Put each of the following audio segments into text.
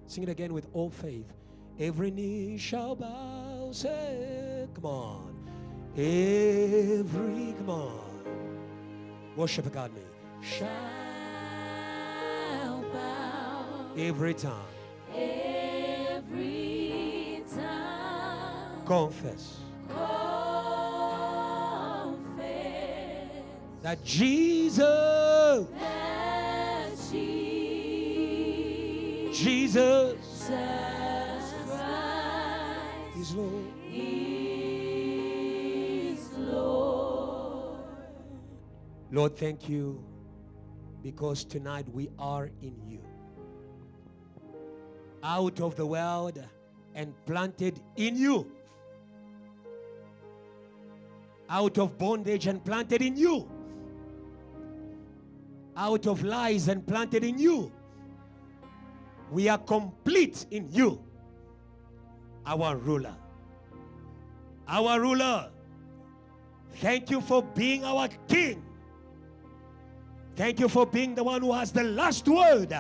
Sing it again with all faith. Every knee shall bow, say, come on. Come on. Worship God me. Shall bow. Every time. Every time. Confess. That Jesus. Jesus Christ is Lord. Lord, thank you because tonight we are in you. Out of the world and planted in you. Out of bondage and planted in you. Out of lies and planted in you. We are complete in you, our ruler. Our ruler. Thank you for being our king. Thank you for being the one who has the last word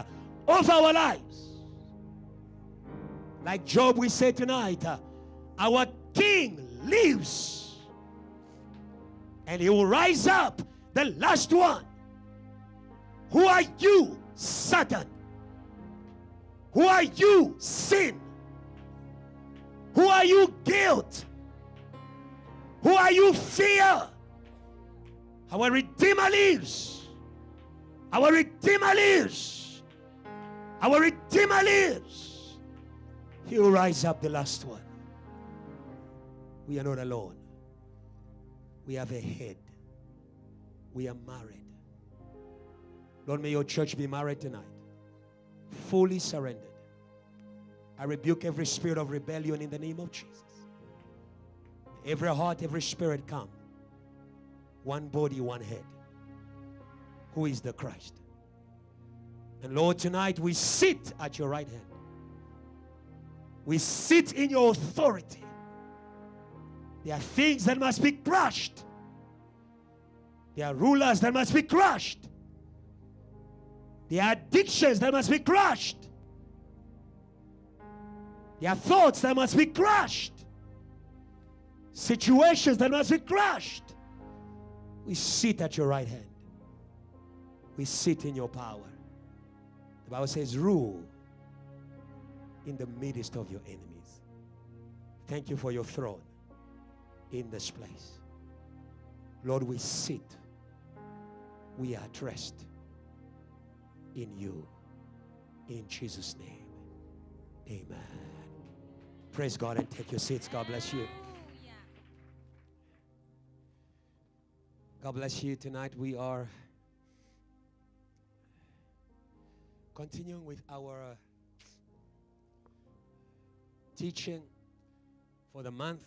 of our lives. Like Job, we say tonight, our king lives. And he will rise up, the last one. Who are you, Satan? Who are you, sin? Who are you, guilt? Who are you, fear? Our Redeemer lives. Our Redeemer lives. Our Redeemer lives. He will rise up, the last one. We are not alone. We have a head. We are married. Lord, may your church be married tonight. Fully surrendered. I rebuke every spirit of rebellion in the name of Jesus. Every heart, every spirit come. One body, one head. Who is the Christ? And Lord, tonight we sit at your right hand. We sit in your authority. There are things that must be crushed. There are rulers that must be crushed. There are addictions that must be crushed. There are thoughts that must be crushed. Situations that must be crushed. We sit at your right hand. We sit in your power. The Bible says, rule in the midst of your enemies. Thank you for your throne in this place. Lord, we sit. We are dressed in you. In Jesus' name. Amen. Praise God and take your seats. God bless you. God bless you. Tonight we are continuing with our teaching for the month,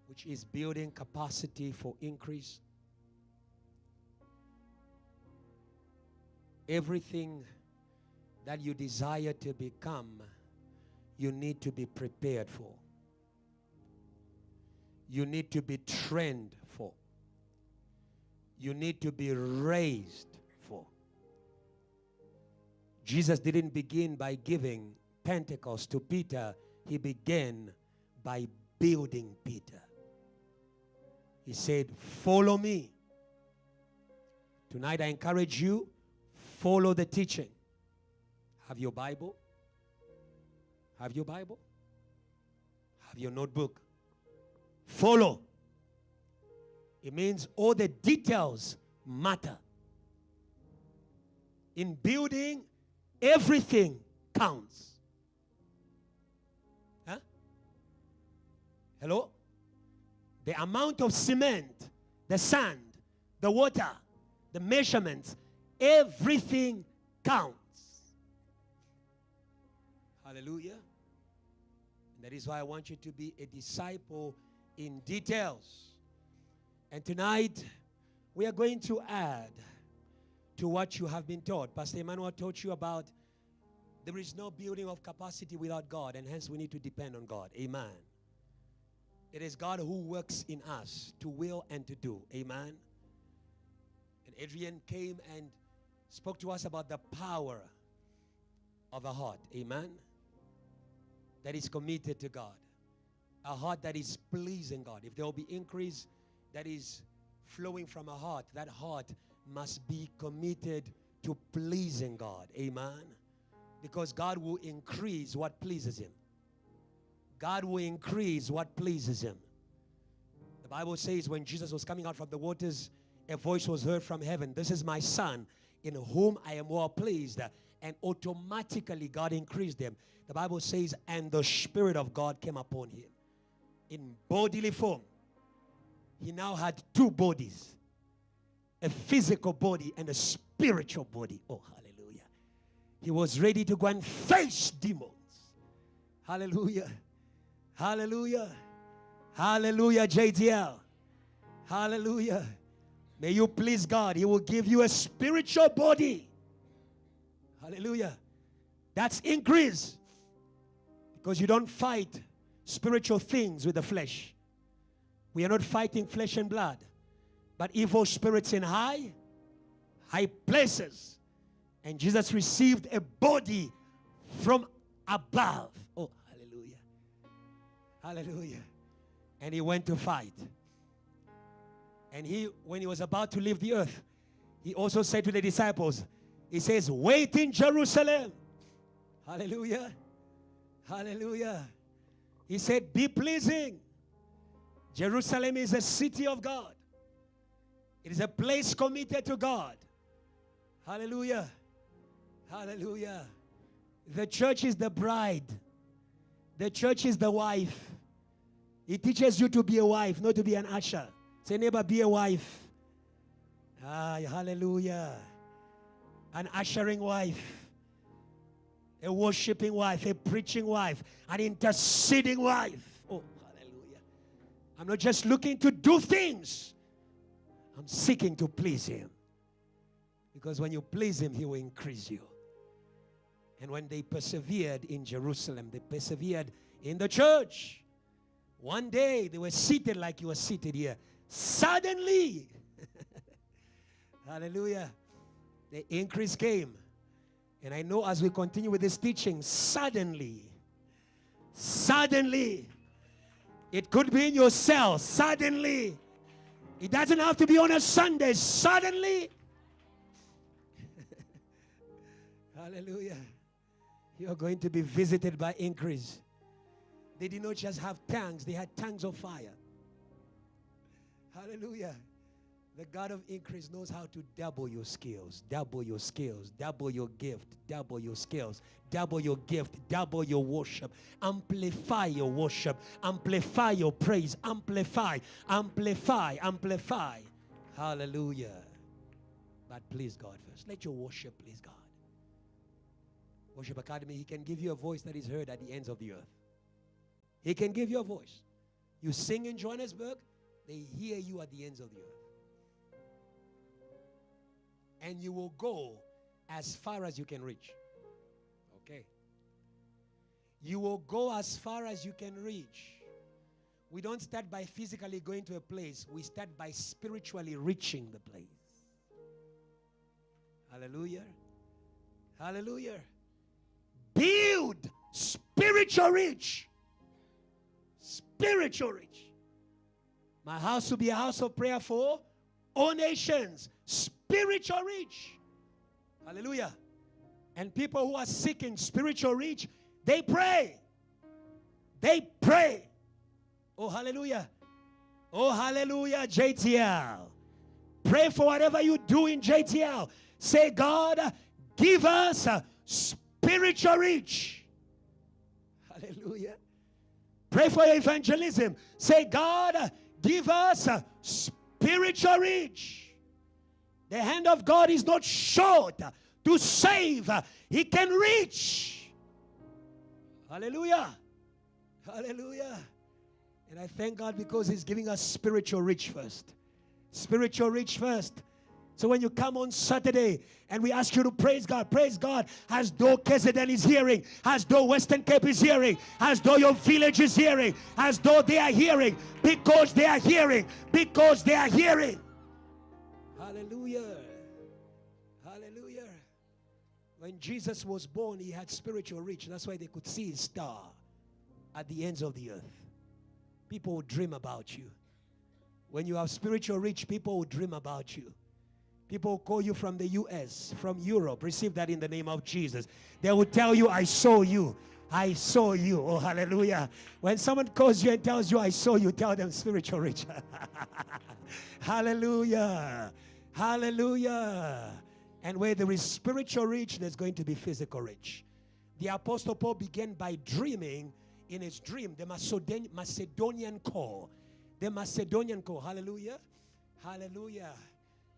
which is building capacity for increase. Everything that you desire to become, you need to be prepared for. You need to be trained for. You need to be raised for. Jesus didn't begin by giving Pentecost to Peter. He began by building Peter. He said, follow me. Tonight I encourage you, follow the teaching. Have your Bible? Have your Bible? Have your notebook? Follow. It means all the details matter. In building, everything counts. Huh? Hello? The amount of cement, the sand, the water, the measurements, everything counts. Hallelujah. And that is why I want you to be a disciple in details. And tonight, we are going to add to what you have been taught. Pastor Emmanuel taught you about there is no building of capacity without God, and hence we need to depend on God. Amen. It is God who works in us to will and to do. Amen. And Adrian came and spoke to us about the power of a heart, amen, that is committed to God. A heart that is pleasing God. If there will be increase that is flowing from a heart, that heart must be committed to pleasing God, amen. Because God will increase what pleases him. God will increase what pleases him. The Bible says when Jesus was coming out from the waters, a voice was heard from heaven. This is my son in whom I am well pleased. And automatically God increased him. The Bible says, and the Spirit of God came upon him in bodily form. He now had two bodies, a physical body and a spiritual body. Oh, hallelujah. He was ready to go and face demons. Hallelujah. Hallelujah. Hallelujah, JTL. Hallelujah. May you please God. He will give you a spiritual body. Hallelujah. That's increase. Because you don't fight spiritual things with the flesh. We are not fighting flesh and blood, but evil spirits in high places. And Jesus received a body from above. Oh, hallelujah. Hallelujah. And he went to fight. And when he was about to leave the earth, he also said to the disciples, he says, wait in Jerusalem. Hallelujah. Hallelujah. He said, be pleasing. Jerusalem is a city of God. It is a place committed to God. Hallelujah. Hallelujah. The church is the bride. The church is the wife. It teaches you to be a wife, not to be an usher. Say, neighbor, be a wife. Ah, hallelujah. An ushering wife. A worshiping wife. A preaching wife. An interceding wife. Oh, hallelujah. I'm not just looking to do things. I'm seeking to please him. Because when you please him, he will increase you. And when they persevered in Jerusalem, they persevered in the church. One day, they were seated like you are seated here. Suddenly, hallelujah, the increase came. And I know as we continue with this teaching, suddenly, it could be in your cell, suddenly. It doesn't have to be on a Sunday, suddenly. Hallelujah. You're going to be visited by increase. They did not just have tongues, they had tongues of fire. Hallelujah. The God of increase knows how to double your skills, double your skills, double your gift, double your skills, double your gift, double your worship, amplify your worship, amplify your praise, amplify. Hallelujah. But please God first. Let your worship please God. Worship Academy, he can give you a voice that is heard at the ends of the earth. He can give you a voice. You sing in Johannesburg, they hear you at the ends of the earth. And you will go as far as you can reach. Okay. You will go as far as you can reach. We don't start by physically going to a place. We start by spiritually reaching the place. Hallelujah. Hallelujah. Build spiritual reach. Spiritual reach. My house will be a house of prayer for all nations. Spiritual reach. Hallelujah. And people who are seeking spiritual reach, they pray. They pray. Oh, hallelujah. Oh, hallelujah, JTL. Pray for whatever you do in JTL. Say, God, give us a spiritual reach. Hallelujah. Pray for your evangelism. Say, God, give us a spiritual reach. The hand of God is not short to save. He can reach. Hallelujah. Hallelujah. And I thank God because he's giving us spiritual reach first. Spiritual reach first. So when you come on Saturday and we ask you to praise God as though KZN is hearing, as though Western Cape is hearing, as though your village is hearing, as though they are hearing, because they are hearing, because they are hearing. Hallelujah. Hallelujah. When Jesus was born, he had spiritual reach. That's why they could see his star at the ends of the earth. People will dream about you. When you have spiritual reach, people will dream about you. People will call you from the US, from Europe. Receive that in the name of Jesus. They will tell you, I saw you. I saw you. Oh, hallelujah. When someone calls you and tells you, I saw you, tell them spiritual reach. Hallelujah. Hallelujah. And where there is spiritual reach, there's going to be physical reach. The Apostle Paul began by dreaming in his dream the Macedonian call. The Macedonian call. Hallelujah. Hallelujah.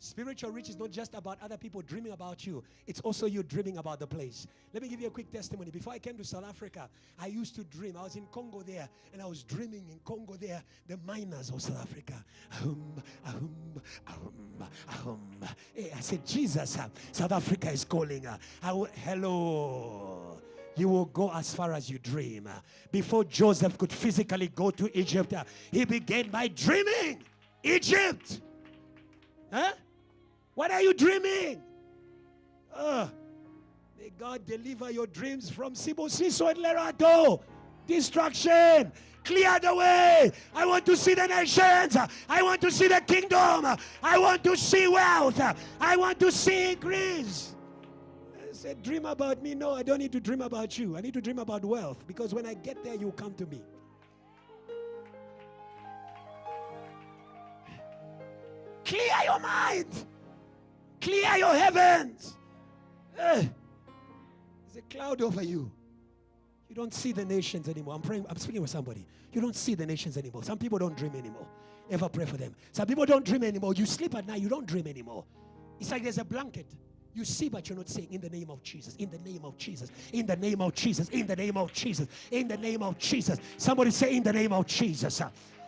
Spiritual reach is not just about other people dreaming about you. It's also you dreaming about the place. Let me give you a quick testimony. Before I came to South Africa, I used to dream. I was in Congo there, and I was dreaming in Congo there, the miners of South Africa. Hey, I said, Jesus, South Africa is calling. Hello. You will go as far as you dream. Before Joseph could physically go to Egypt, he began by dreaming. Egypt. Huh? What are you dreaming? May God deliver your dreams from Sibo-Siso and Lerado. Destruction. Clear the way. I want to see the nations. I want to see the kingdom. I want to see wealth. I want to see increase. I said, dream about me. No, I don't need to dream about you. I need to dream about wealth, because when I get there, you come to me. Clear your mind. Clear your heavens. There's a cloud over you. You don't see the nations anymore. I'm speaking with somebody. You don't see the nations anymore. Some people don't dream anymore. Ever pray for them. Some people don't dream anymore. You sleep at night, you don't dream anymore. It's like there's a blanket. You see, but you're not saying, in the name of Jesus, in the name of Jesus, in the name of Jesus, in the name of Jesus, in the name of Jesus. Somebody say, in the name of Jesus.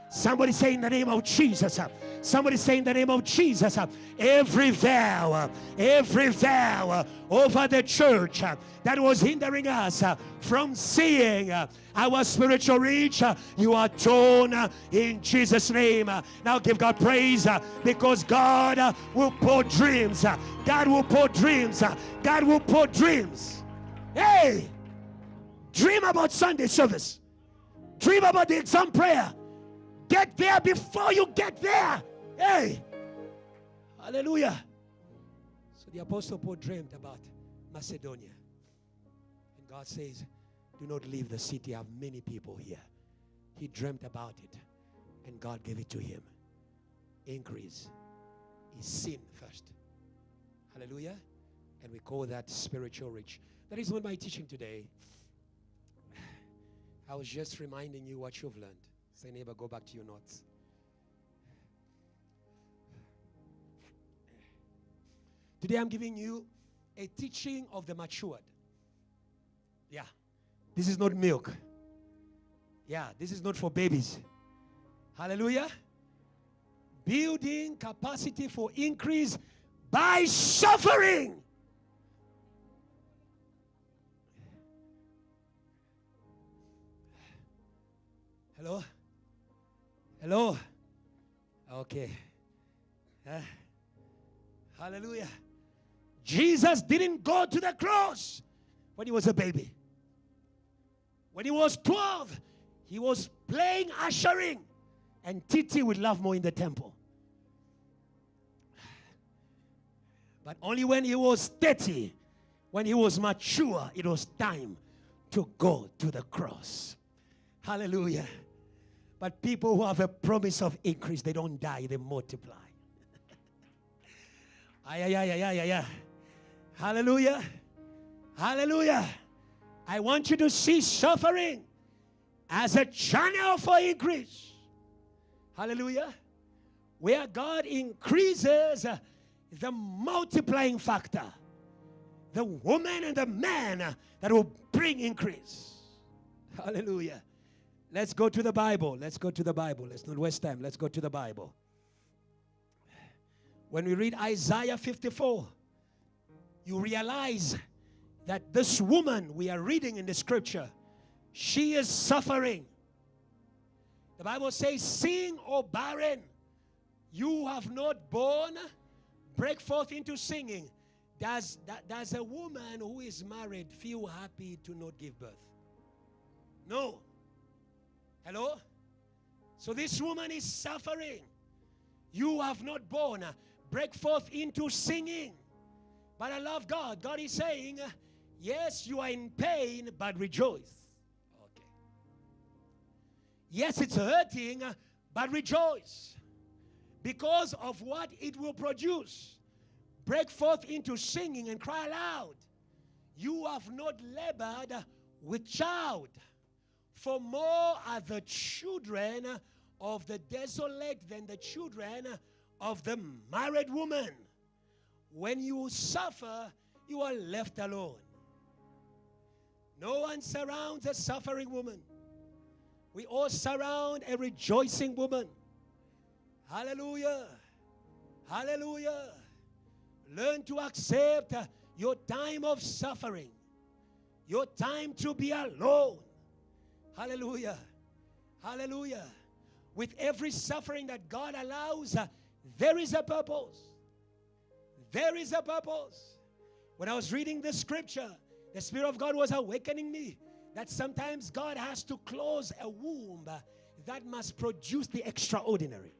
Somebody say, in the name of Jesus. Somebody say, in the name of Jesus. Every vow over the church that was hindering us from seeing our spiritual reach, you are torn in Jesus' name. Now give God praise, because God will pour dreams. God will pour dreams. God will pour dreams. Hey, dream about Sunday service. Dream about the exam prayer. Get there before you get there. Hey, hallelujah. So the Apostle Paul dreamed about Macedonia. And God says, do not leave the city. I have many people here. He dreamt about it, and God gave it to him. Increase is sin first. Hallelujah. And we call that spiritual reach. That is what my teaching today. I was just reminding you what you've learned. Say, neighbor, go back to your notes. Today I'm giving you a teaching of the matured. Yeah. This is not milk. Yeah, this is not for babies. Hallelujah. Building capacity for increase by suffering. Hello? Hello? Okay. Hallelujah. Jesus didn't go to the cross when he was a baby. When he was 12, he was playing ushering, and Titi would love more in the temple. But only when he was 30, when he was mature, it was time to go to the cross. Hallelujah. But people who have a promise of increase, they don't die, they multiply. Hallelujah. Hallelujah. I want you to see suffering as a channel for increase. Hallelujah. Where God increases the multiplying factor. The woman and the man that will bring increase. Hallelujah. Let's go to the Bible. Let's go to the Bible. Let's not waste time. Let's go to the Bible. When we read Isaiah 54, you realize that this woman we are reading in the scripture, she is suffering. The Bible says, sing, O barren, you have not borne, break forth into singing. Does a woman who is married feel happy to not give birth? No. Hello? So this woman is suffering. You have not born. Break forth into singing. But I love God. God is saying, yes, you are in pain, but rejoice. Okay. Yes, it's hurting, but rejoice. Because of what it will produce. Break forth into singing and cry aloud. You have not labored with child. For more are the children of the desolate than the children of the married woman. When you suffer, you are left alone. No one surrounds a suffering woman. We all surround a rejoicing woman. Hallelujah. Hallelujah. Learn to accept your time of suffering. Your time to be alone. Hallelujah. Hallelujah. With every suffering that God allows, there is a purpose. There is a purpose. When I was reading this scripture, the Spirit of God was awakening me that sometimes God has to close a womb that must produce the extraordinary.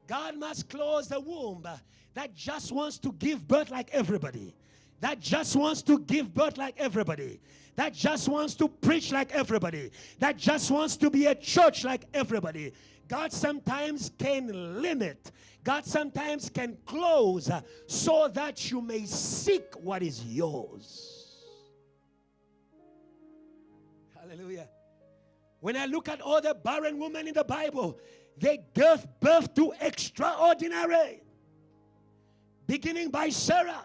God must close the womb that just wants to give birth like everybody. That just wants to give birth like everybody. That just wants to preach like everybody. That just wants to be a church like everybody. God sometimes can limit. God sometimes can close so that you may seek what is yours. Hallelujah. When I look at all the barren women in the Bible, they gave birth to extraordinary. Beginning by Sarah,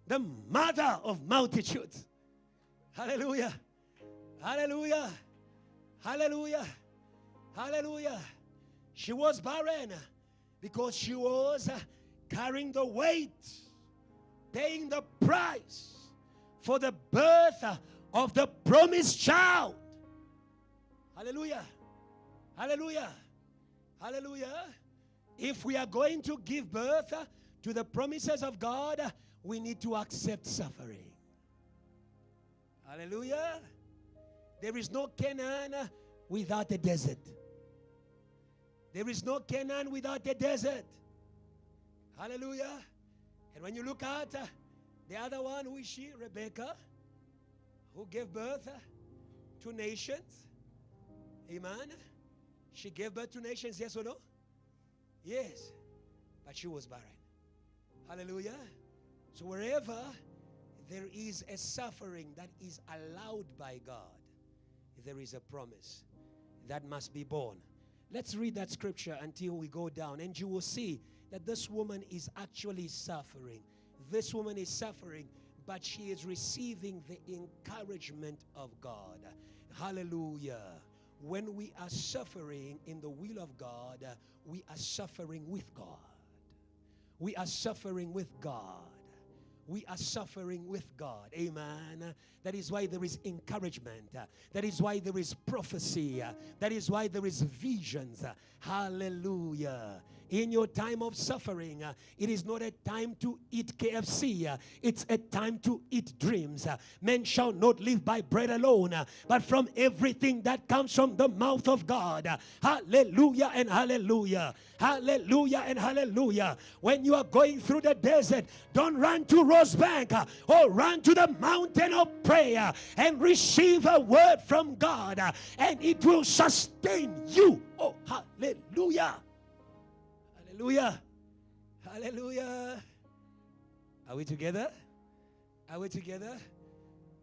the mother of multitudes. Hallelujah. Hallelujah. Hallelujah. Hallelujah. She was barren because she was carrying the weight, paying the price for the birth of the promised child. Hallelujah. Hallelujah. Hallelujah. If we are going to give birth to the promises of God, we need to accept suffering. Hallelujah. There is no Canaan without a desert. There is no Canaan without a desert. Hallelujah. And when you look at the other one, who is she? Rebecca, who gave birth to nations. Amen. She gave birth to nations, yes or no? Yes. But she was barren. Hallelujah. So wherever there is a suffering that is allowed by God, there is a promise that must be born. Let's read that scripture until we go down, and you will see that this woman is actually suffering. This woman is suffering, but she is receiving the encouragement of God. Hallelujah. When we are suffering in the will of God, we are suffering with God. We are suffering with God. We are suffering with God. Amen. That is why there is encouragement. That is why there is prophecy. That is why there is visions. Hallelujah. In your time of suffering, it is not a time to eat KFC. It's a time to eat dreams. Men shall not live by bread alone, but from everything that comes from the mouth of God. Hallelujah and hallelujah. Hallelujah and hallelujah. When you are going through the desert, don't run to Rosebank or run to the mountain of prayer and receive a word from God, and it will sustain you. Oh, hallelujah. Hallelujah. Hallelujah. Are we together? Are we together?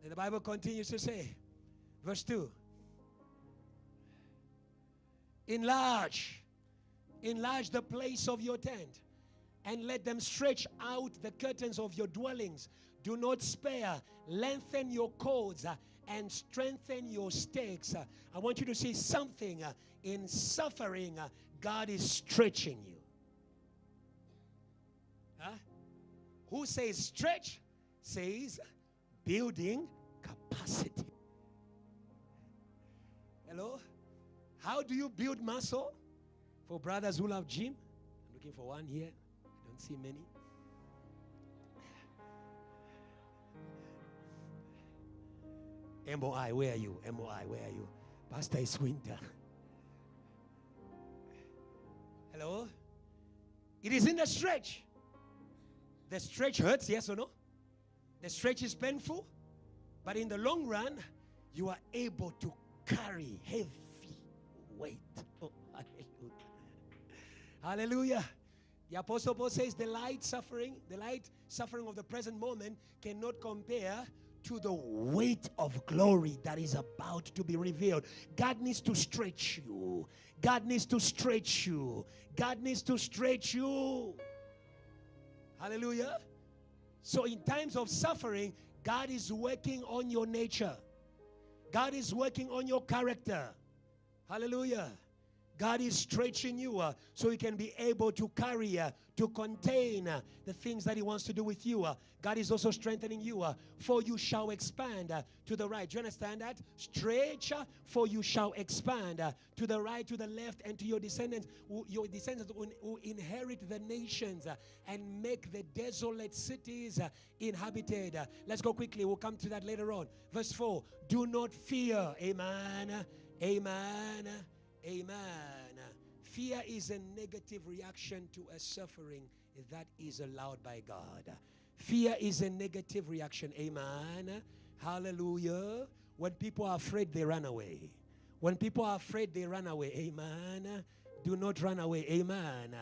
And the Bible continues to say, verse 2, enlarge the place of your tent, and let them stretch out the curtains of your dwellings. Do not spare. Lengthen your cords and strengthen your stakes. I want you to see something. In suffering, God is stretching you. Who says stretch? Says building capacity. Hello? How do you build muscle? For brothers who love gym, I'm looking for one here. I don't see many. MOI, where are you? MOI, where are you? Pastor, it's winter. Hello? It is in the stretch. The stretch hurts, yes or no? The stretch is painful. But in the long run, you are able to carry heavy weight. Oh, hallelujah. Hallelujah. The Apostle Paul says the light suffering of the present moment cannot compare to the weight of glory that is about to be revealed. God needs to stretch you. God needs to stretch you. God needs to stretch you. Hallelujah. So in times of suffering, God is working on your nature. God is working on your character. Hallelujah. God is stretching you so He can be able to carry, to contain the things that He wants to do with you. God is also strengthening you, for you shall expand to the right. Do you understand that? Stretch, for you shall expand to the right, to the left, and to your descendants. Your descendants will inherit the nations and make the desolate cities inhabited. Let's go quickly. We'll come to that later on. Verse 4. Do not fear. Amen. Amen. Amen. Fear is a negative reaction to a suffering that is allowed by God. Fear is a negative reaction. Amen. Hallelujah. When people are afraid, they run away. When people are afraid, they run away. Amen. Do not run away. Amen.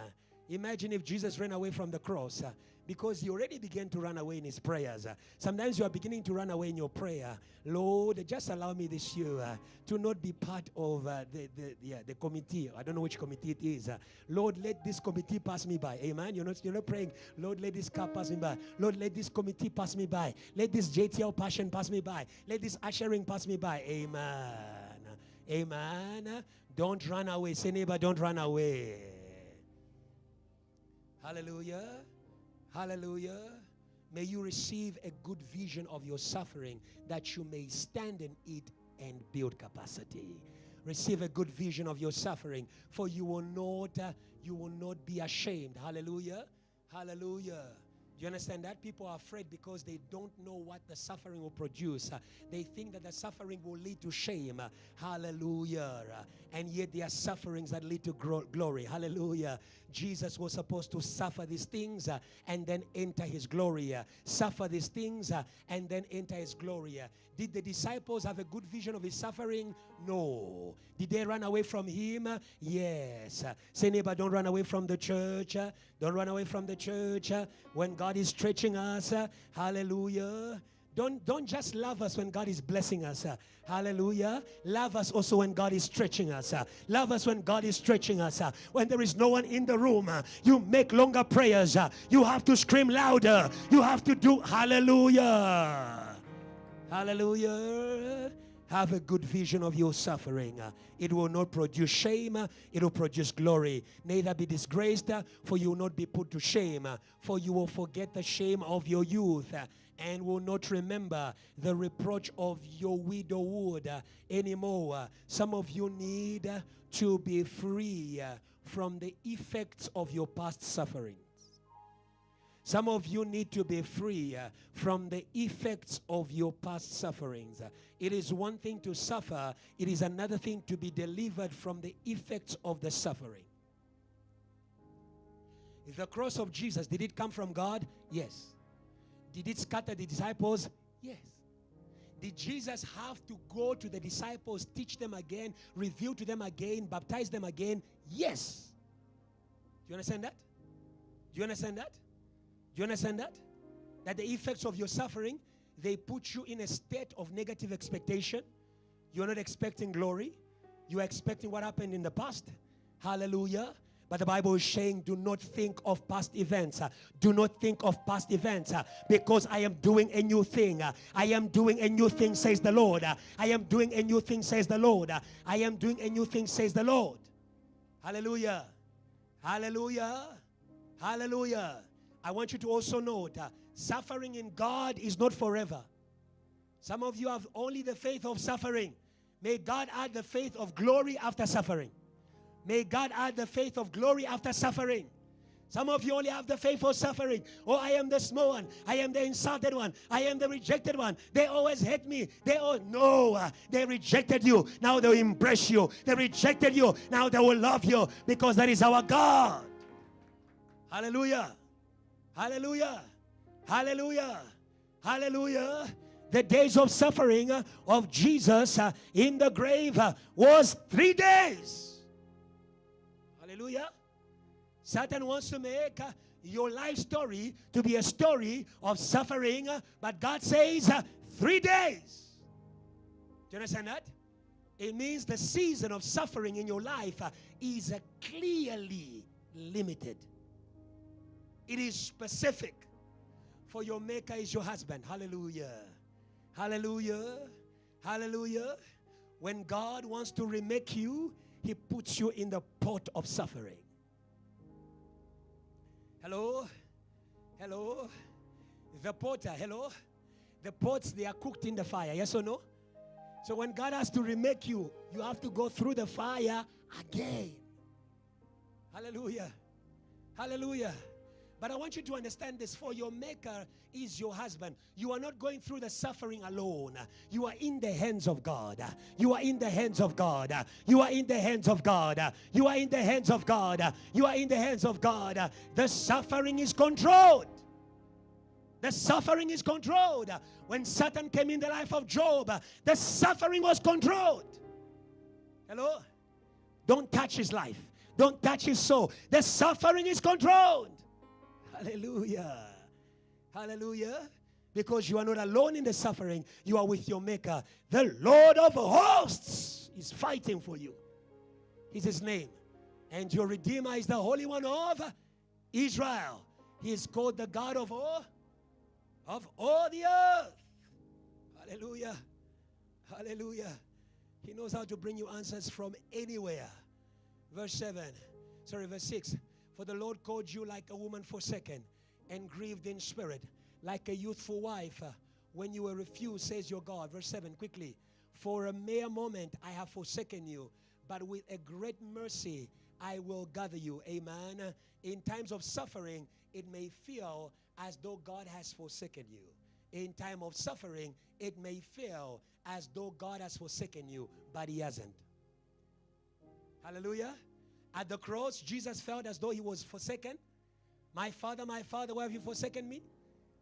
Imagine if Jesus ran away from the cross. Because he already began to run away in his prayers. Sometimes you are beginning to run away in your prayer. Lord, just allow me this year to not be part of the committee. I don't know which committee it is. Lord, let this committee pass me by. Amen. You're not praying, Lord, let this car pass me by. Lord, let this committee pass me by. Let this JTL passion pass me by. Let this ushering pass me by. Amen. Amen. Don't run away. Say, neighbor, don't run away. Hallelujah. Hallelujah. May you receive a good vision of your suffering that you may stand in it and build capacity. Receive a good vision of your suffering, for you will not be ashamed. Hallelujah. Hallelujah. Do you understand that? People are afraid because they don't know what the suffering will produce. They think that the suffering will lead to shame. Hallelujah. And yet there are sufferings that lead to glory. Hallelujah. Jesus was supposed to suffer these things and then enter his glory. Suffer these things and then enter his glory. Did the disciples have a good vision of his suffering? No. Did they run away from him? Yes. Say, neighbor, don't run away from the church. Don't run away from the church. When God is stretching us, hallelujah. Don't just love us when God is blessing us. Hallelujah. Love us also when God is stretching us. Love us when God is stretching us. When there is no one in the room, you make longer prayers. You have to scream louder. You have to do hallelujah. Hallelujah. Have a good vision of your suffering. It will not produce shame. It will produce glory. Neither be disgraced, for you will not be put to shame. For you will forget the shame of your youth and will not remember the reproach of your widowhood anymore. Some of you need to be free from the effects of your past suffering. Some of you need to be free from the effects of your past sufferings. It is one thing to suffer. It is another thing to be delivered from the effects of the suffering. The cross of Jesus, did it come from God? Yes. Did it scatter the disciples? Yes. Did Jesus have to go to the disciples, teach them again, reveal to them again, baptize them again? Yes. Do you understand that? Do you understand that? Do you understand that? That the effects of your suffering, they put you in a state of negative expectation. You're not expecting glory. You're expecting what happened in the past. Hallelujah. But the Bible is saying, do not think of past events. Do not think of past events because I am doing a new thing. I am doing a new thing, says the Lord. I am doing a new thing, says the Lord. I am doing a new thing, says the Lord. Hallelujah. Hallelujah. Hallelujah. I want you to also note, suffering in God is not forever. Some of you have only the faith of suffering. May God add the faith of glory after suffering. May God add the faith of glory after suffering. Some of you only have the faith for suffering. Oh, I am the small one. I am the insulted one. I am the rejected one. They always hate me. They rejected you. Now they'll embrace you. They rejected you. Now they will love you, because that is our God. Hallelujah. Hallelujah. Hallelujah. Hallelujah. The days of suffering of Jesus in the grave was 3 days. Hallelujah. Satan wants to make your life story to be a story of suffering, but God says 3 days. Do you understand that? It means the season of suffering in your life is clearly limited. It is specific. For your maker is your husband. Hallelujah. Hallelujah. Hallelujah. When God wants to remake you, He puts you in the pot of suffering. Hello? Hello? The potter, hello? The pots, they are cooked in the fire, yes or no? So when God has to remake you, you have to go through the fire again. Hallelujah. Hallelujah. But I want you to understand this. For your maker is your husband. You are not going through the suffering alone. You are in the hands of God. You are in the hands of God. You are in the hands of God. You are in the hands of God. You are in the hands of God. The suffering is controlled. The suffering is controlled. When Satan came in the life of Job, the suffering was controlled. Hello? Don't touch his life. Don't touch his soul. The suffering is controlled. Hallelujah. Hallelujah. Because you are not alone in the suffering. You are with your maker. The Lord of hosts is fighting for you. Is his name. And your Redeemer is the Holy One of Israel. He is called the God of all the earth. Hallelujah. Hallelujah. He knows how to bring you answers from anywhere. Verse 6. For the Lord called you like a woman forsaken and grieved in spirit, like a youthful wife when you were refused, says your God. Verse 7, quickly. For a mere moment I have forsaken you, but with a great mercy I will gather you. Amen. In times of suffering, it may feel as though God has forsaken you. In time of suffering, it may feel as though God has forsaken you, but He hasn't. Hallelujah. At the cross, Jesus felt as though He was forsaken. My Father, why have you forsaken me?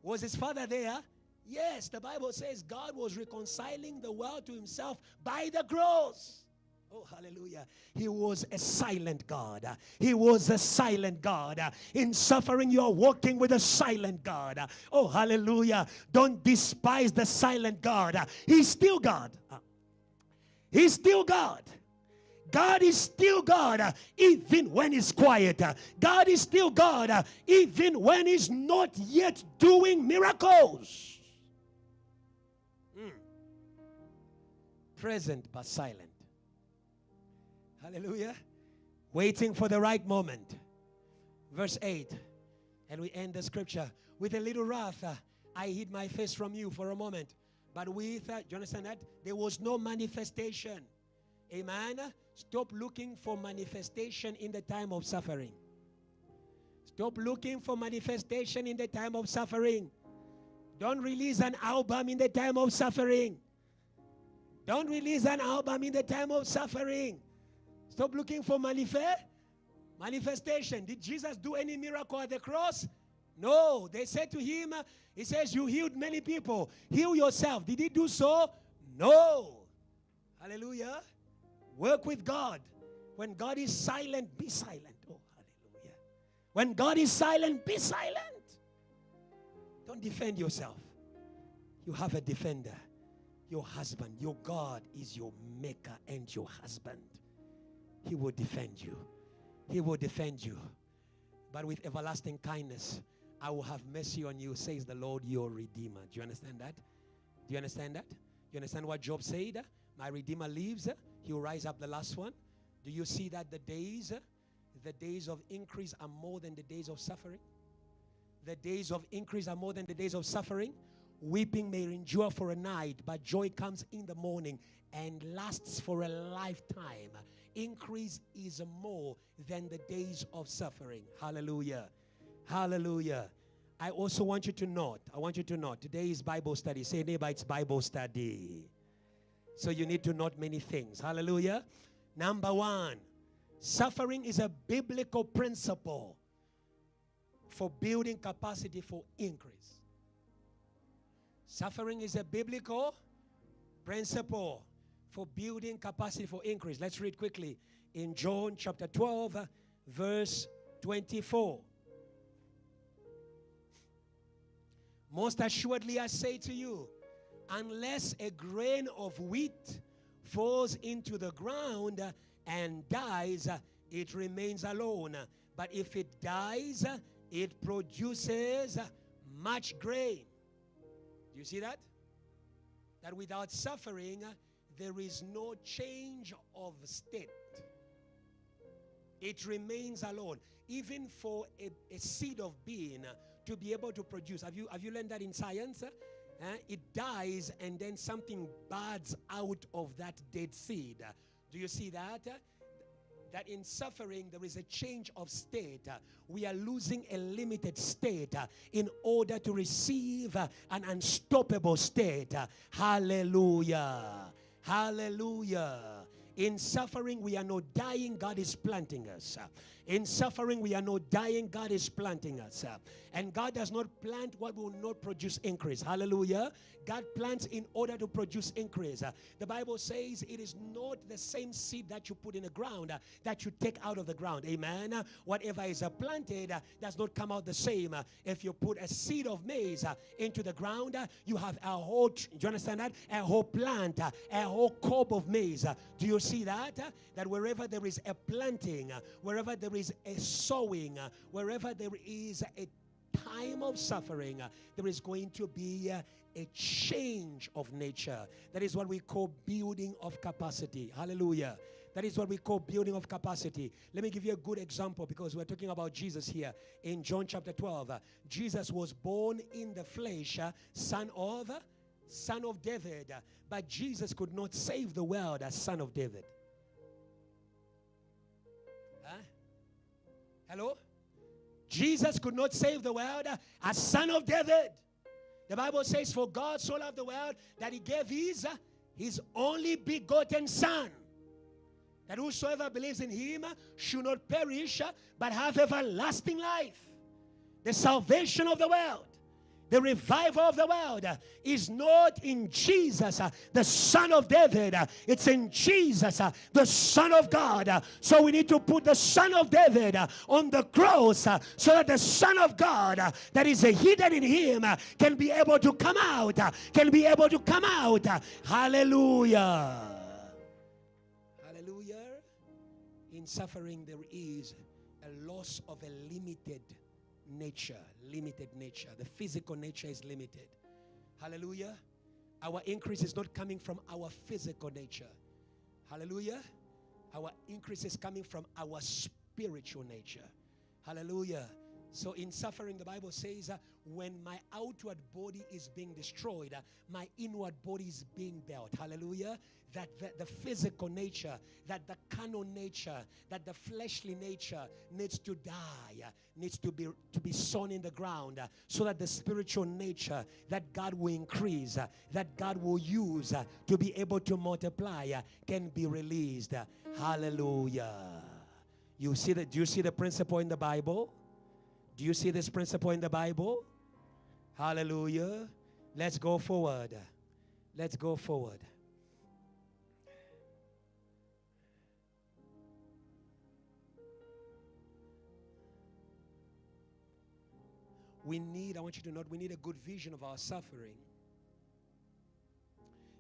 Was His Father there? Yes, the Bible says God was reconciling the world to Himself by the cross. Oh, hallelujah. He was a silent God. He was a silent God. In suffering, you are walking with a silent God. Oh, hallelujah. Don't despise the silent God. He's still God. He's still God. God is still God, even when He's quiet. God is still God, even when He's not yet doing miracles. Present but silent. Hallelujah. Waiting for the right moment. Verse 8. And we end the scripture. With a little wrath, I hid my face from you for a moment. But with, do you understand that? There was no manifestation. Amen. Stop looking for manifestation in the time of suffering. Stop looking for manifestation in the time of suffering. Don't release an album in the time of suffering. Don't release an album in the time of suffering. Stop looking for manifestation. Did Jesus do any miracle at the cross? No. They said to Him, He says, you healed many people. Heal yourself. Did He do so? No. Hallelujah. Work with God. When God is silent, be silent. Oh, hallelujah. When God is silent, be silent. Don't defend yourself. You have a defender. Your husband. Your God is your maker and your husband. He will defend you. He will defend you. But with everlasting kindness, I will have mercy on you, says the Lord, your Redeemer. Do you understand that? Do you understand that? You understand what Job said? My Redeemer lives. He will rise up the last one. Do you see that the days of increase are more than the days of suffering? The days of increase are more than the days of suffering. Weeping may endure for a night, but joy comes in the morning and lasts for a lifetime. Increase is more than the days of suffering. Hallelujah. Hallelujah. I also want you to note, today is Bible study. Say, neighbor, it's Bible study. So you need to note many things. Hallelujah. Number one, suffering is a biblical principle for building capacity for increase. Suffering is a biblical principle for building capacity for increase. Let's read quickly in John chapter 12, verse 24. Most assuredly I say to you, unless a grain of wheat falls into the ground and dies, it remains alone. But if it dies, it produces much grain. Do you see that? That without suffering, there is no change of state. It remains alone. Even for a seed of bean to be able to produce. Have you learned that in science? It dies and then something buds out of that dead seed. Do you see that? That in suffering there is a change of state. We are losing a limited state in order to receive an unstoppable state. Hallelujah. Hallelujah. In suffering, we are not dying, God is planting us. In suffering, we are not dying, God is planting us. And God does not plant what will not produce increase. Hallelujah. God plants in order to produce increase. The Bible says it is not the same seed that you put in the ground that you take out of the ground. Amen. Whatever is planted does not come out the same. If you put a seed of maize into the ground, you have a whole, do you understand that? A whole plant, a whole cob of maize. Do you see that? That wherever there is a planting, wherever there is a sowing, wherever there is a time of suffering, there is going to be a change of nature. That is what we call building of capacity. Hallelujah. That is what we call building of capacity. Let me give you a good example because we're talking about Jesus here. In John chapter 12, Jesus was born in the flesh, son of David. But Jesus could not save the world as son of David. Huh? Hello? Jesus could not save the world as son of David. The Bible says, for God so loved the world that he gave his only begotten son, that whosoever believes in him should not perish but have everlasting life. The salvation of the world, the revival of the world is not in Jesus, the Son of David. It's in Jesus, the Son of God. So we need to put the Son of David on the cross so that the Son of God that is hidden in him can be able to come out. Hallelujah. Hallelujah. In suffering there is a loss of a limited nature. The physical nature is limited. Hallelujah. Our increase is not coming from our physical nature. Hallelujah. Our increase is coming from our spiritual nature. Hallelujah. So in suffering, the Bible says, when my outward body is being destroyed, my inward body is being built. Hallelujah. That the physical nature, that the carnal nature, that the fleshly nature needs to die, needs to be sown in the ground, so that the spiritual nature that God will increase, that God will use to be able to multiply, can be released. Hallelujah. Do you see the principle in the Bible? Do you see this principle in the Bible? Hallelujah. Let's go forward. Let's go forward. I want you to note, we need a good vision of our suffering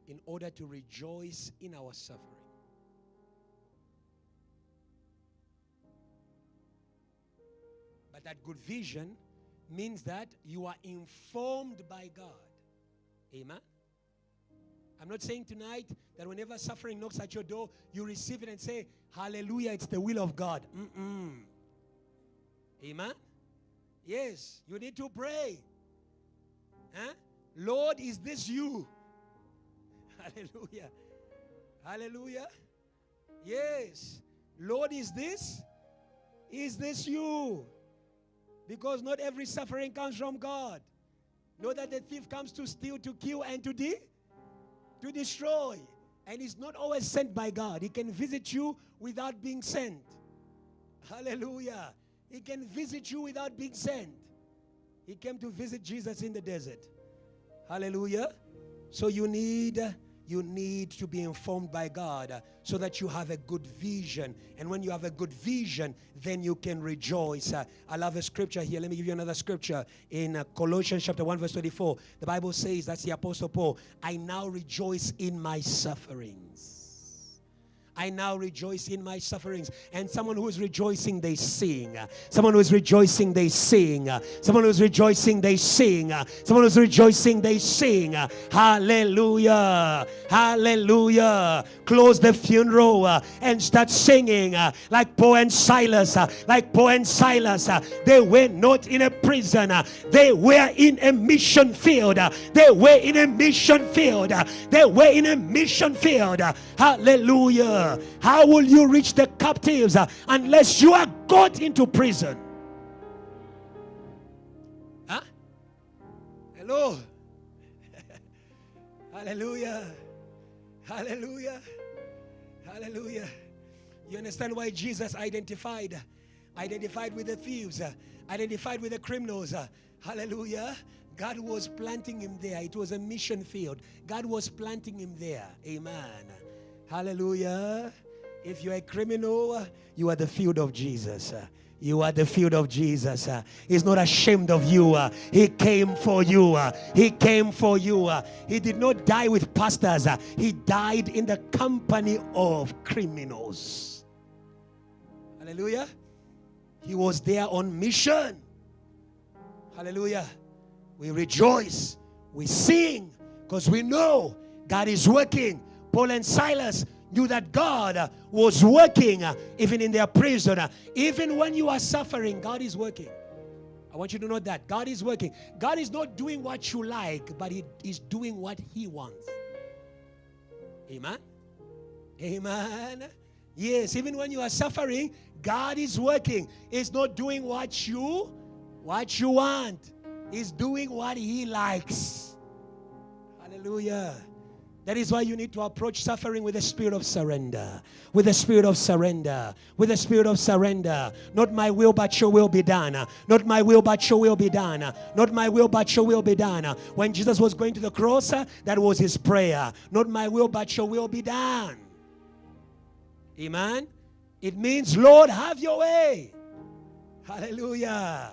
in order to rejoice in our suffering. But that good vision means that you are informed by God. Amen? I'm not saying tonight that whenever suffering knocks at your door, you receive it and say, hallelujah, it's the will of God. Amen? Yes, you need to pray. Huh? Lord, is this you? Hallelujah. Hallelujah. Yes. Lord, is this you? Because not every suffering comes from God. Know that the thief comes to steal, to kill, and to destroy. And he's not always sent by God. He can visit you without being sent. Hallelujah. He can visit you without being sent. He came to visit Jesus in the desert. Hallelujah. So you need to be informed by God so that you have a good vision. And when you have a good vision, then you can rejoice. I love a scripture here. Let me give you another scripture. In Colossians chapter 1 verse 24, the Bible says, that's the Apostle Paul, I now rejoice in my sufferings. I now rejoice in my sufferings. And someone who is rejoicing, they sing. Someone who is rejoicing, they sing. Someone who is rejoicing, they sing. Someone who is rejoicing, they sing. Hallelujah. Hallelujah. Close the funeral and start singing like Paul and Silas. Like Paul and Silas. They were not in a prison. They were in a mission field. They were in a mission field. They were in a mission field. Hallelujah. How will you reach the captives unless you are got into prison? Huh? Hello. Hallelujah. Hallelujah. Hallelujah. You understand why Jesus identified with the thieves, identified with the criminals. Hallelujah. God was planting him there. It was a mission field. God was planting him there. Amen. Hallelujah. If you're a criminal, you are the field of Jesus. You are the field of Jesus. He's not ashamed of you. He came for you. He came for you. He did not die with pastors. He died in the company of criminals. Hallelujah. He was there on mission. Hallelujah. We rejoice. We sing because we know God is working. Paul and Silas knew that God was working even in their prison. Even when you are suffering, God is working. I want you to know that. God is working. God is not doing what you like, but He is doing what He wants. Amen? Amen? Yes, even when you are suffering, God is working. He's not doing what you want. He's doing what He likes. Hallelujah. That is why you need to approach suffering with a spirit of surrender. With a spirit of surrender. With a spirit of surrender. Not my will, but your will be done. Not my will, but your will be done. Not my will, but your will be done. When Jesus was going to the cross, that was his prayer. Not my will, but your will be done. Amen? It means, Lord, have your way. Hallelujah.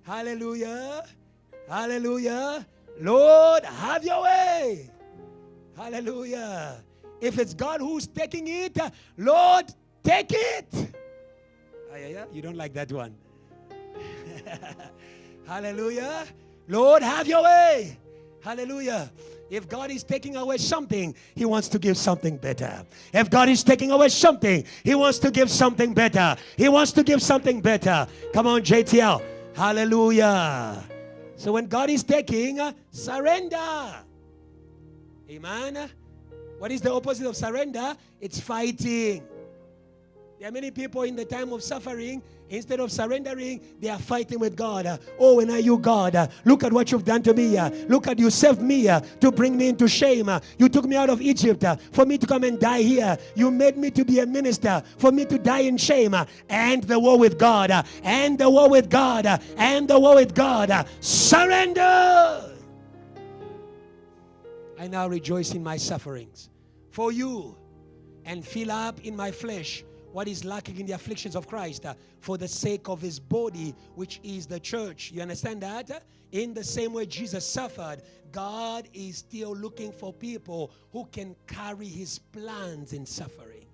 Hallelujah. Hallelujah. Lord, have your way. Hallelujah. If it's God who's taking it, Lord, take it. You don't like that one. Hallelujah. Lord, have your way. Hallelujah. If God is taking away something, He wants to give something better. If God is taking away something, He wants to give something better. He wants to give something better. Come on, JTL. Hallelujah. So when God is taking, surrender. Amen. What is the opposite of surrender? It's fighting. There are many people in the time of suffering, instead of surrendering, they are fighting with God. Oh, when are you, God? Look at what you've done to me. Look at you saved me to bring me into shame. You took me out of Egypt for me to come and die here. You made me to be a minister for me to die in shame. And the war with God. And the war with God. And the war with God. Surrender. I now rejoice in my sufferings for you and fill up in my flesh what is lacking in the afflictions of Christ for the sake of His body, which is the church. You understand that? In the same way Jesus suffered, God is still looking for people who can carry His plans in suffering.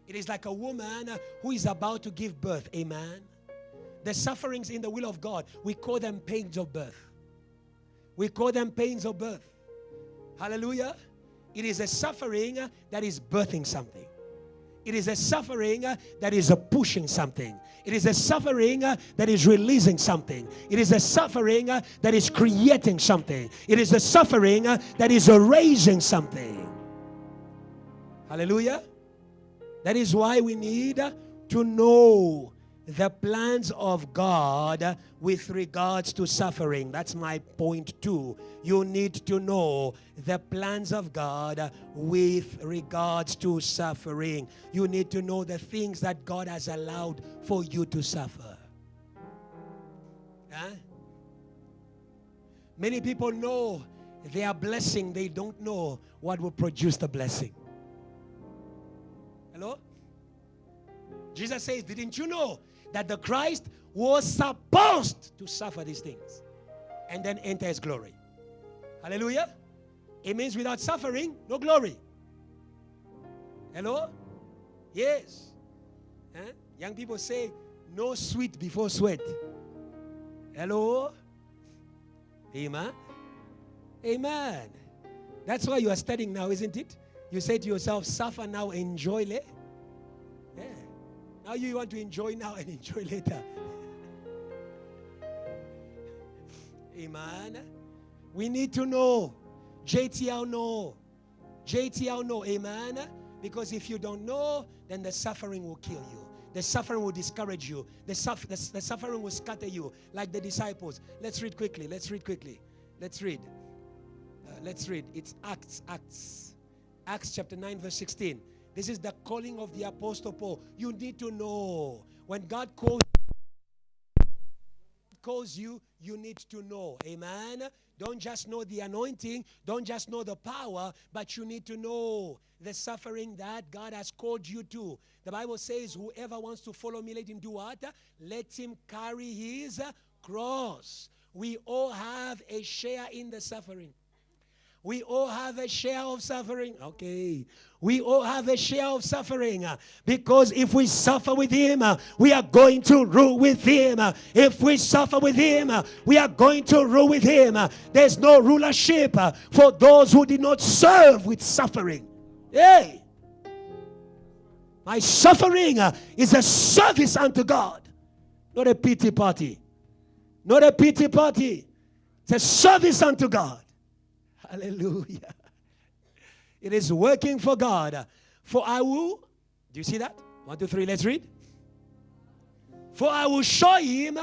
It is like a woman who is about to give birth. Amen. The sufferings in the will of God, we call them pains of birth. We call them pains of birth. Hallelujah. It is a suffering that is birthing something. It is a suffering that is pushing something. It is a suffering that is releasing something. It is a suffering that is creating something. It is a suffering that is raising something. Hallelujah. That is why we need to know the plans of God with regards to suffering. That's my point 2. You need to know the plans of God with regards to suffering. You need to know the things that God has allowed for you to suffer. Huh? Many people know their blessing. They don't know what will produce the blessing. Hello? Jesus says, didn't you know that the Christ was supposed to suffer these things and then enter his glory? Hallelujah. It means without suffering, no glory. Hello? Yes. Huh? Young people say, no sweet before sweat. Hello? Amen. Amen. That's why you are studying now, isn't it? You say to yourself, suffer now, enjoy later. Yeah. Now you want to enjoy now and enjoy later. Amen. We need to know. JTL know. JTL know. Amen. Because if you don't know, then the suffering will kill you. The suffering will discourage you. The suffering will scatter you like the disciples. Let's read quickly. Let's read. It's Acts chapter 9 verse 16. This is the calling of the Apostle Paul. You need to know. When God calls you, you need to know. Amen. Don't just know the anointing. Don't just know the power. But you need to know the suffering that God has called you to. The Bible says, whoever wants to follow me, let him do what? Let him carry his cross. We all have a share in the suffering. We all have a share of suffering. Okay. We all have a share of suffering. Because if we suffer with him, we are going to rule with him. If we suffer with him, we are going to rule with him. There's no rulership for those who did not serve with suffering. Hey! My suffering is a service unto God. Not a pity party. Not a pity party. It's a service unto God. Hallelujah. It is working for God. For I will, do you see that? 1, 2, 3, let's read. For I will show him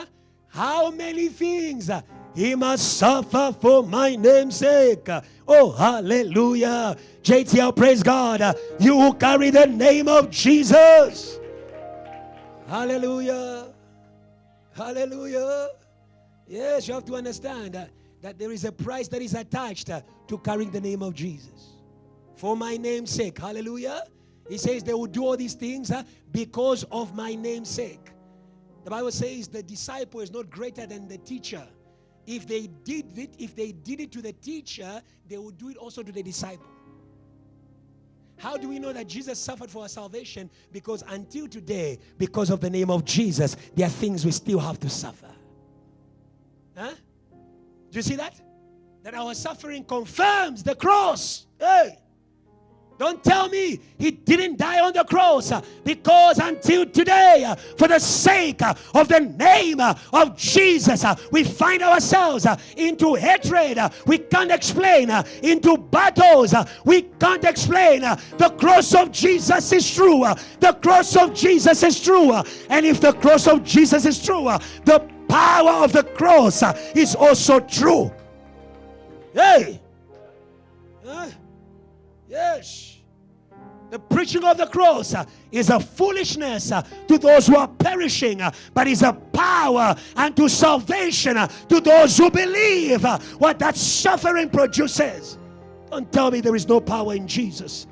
how many things he must suffer for my name's sake. Oh, hallelujah. JTL, praise God. You who carry the name of Jesus. Hallelujah. Hallelujah. Yes, you have to understand that there is a price that is attached to carrying the name of Jesus. For my name's sake. Hallelujah. He says they will do all these things because of my name's sake. The Bible says the disciple is not greater than the teacher. If they did it to the teacher, they would do it also to the disciple. How do we know that Jesus suffered for our salvation? Because until today, because of the name of Jesus, there are things we still have to suffer. Huh? Do you see that? That our suffering confirms the cross. Hey! Don't tell me he didn't die on the cross, because until today, for the sake of the name of Jesus, we find ourselves into hatred. We can't explain, into battles. We can't explain. The cross of Jesus is true. The cross of Jesus is true. And if the cross of Jesus is true, the power of the cross is also true. Hey! Yes. The preaching of the cross is a foolishness to those who are perishing, but is a power unto salvation to those who believe what that suffering produces. Don't tell me there is no power in Jesus.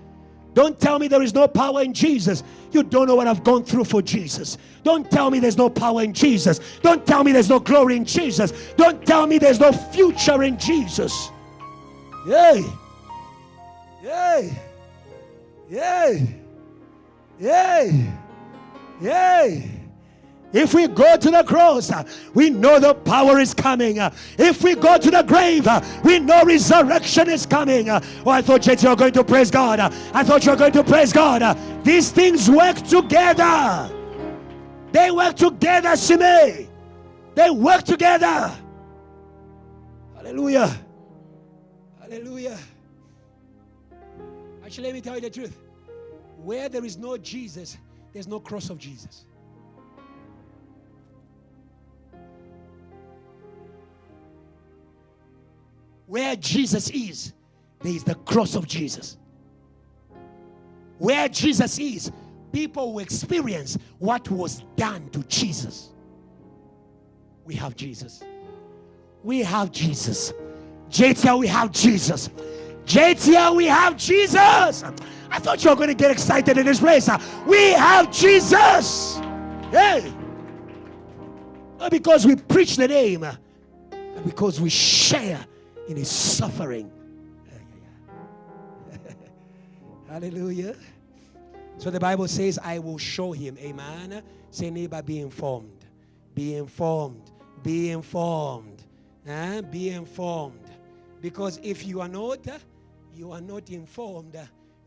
Don't tell me there is no power in Jesus. You don't know what I've gone through for Jesus. Don't tell me there's no power in Jesus. Don't tell me there's no glory in Jesus. Don't tell me there's no future in Jesus. Yay! Yay! Yay! Yay! Yay! If we go to the cross, we know the power is coming. If we go to the grave, we know resurrection is coming. Oh, I thought you were going to praise God. I thought you were going to praise God. These things work together. They work together, Shimei. They work together. Hallelujah. Hallelujah. Actually, let me tell you the truth. Where there is no Jesus, there's no cross of Jesus. Where Jesus is, there is the cross of Jesus. Where Jesus is, people will experience what was done to Jesus. We have Jesus. We have Jesus. JTL, we have Jesus. JTL, we have Jesus. I thought you were going to get excited in this place. We have Jesus. Hey. Not because we preach the name, but because we share in his suffering. Hallelujah. So the Bible says, I will show him. Amen. Say, neighbor, be informed. Be informed. Be informed. Be informed. Because if you are not informed,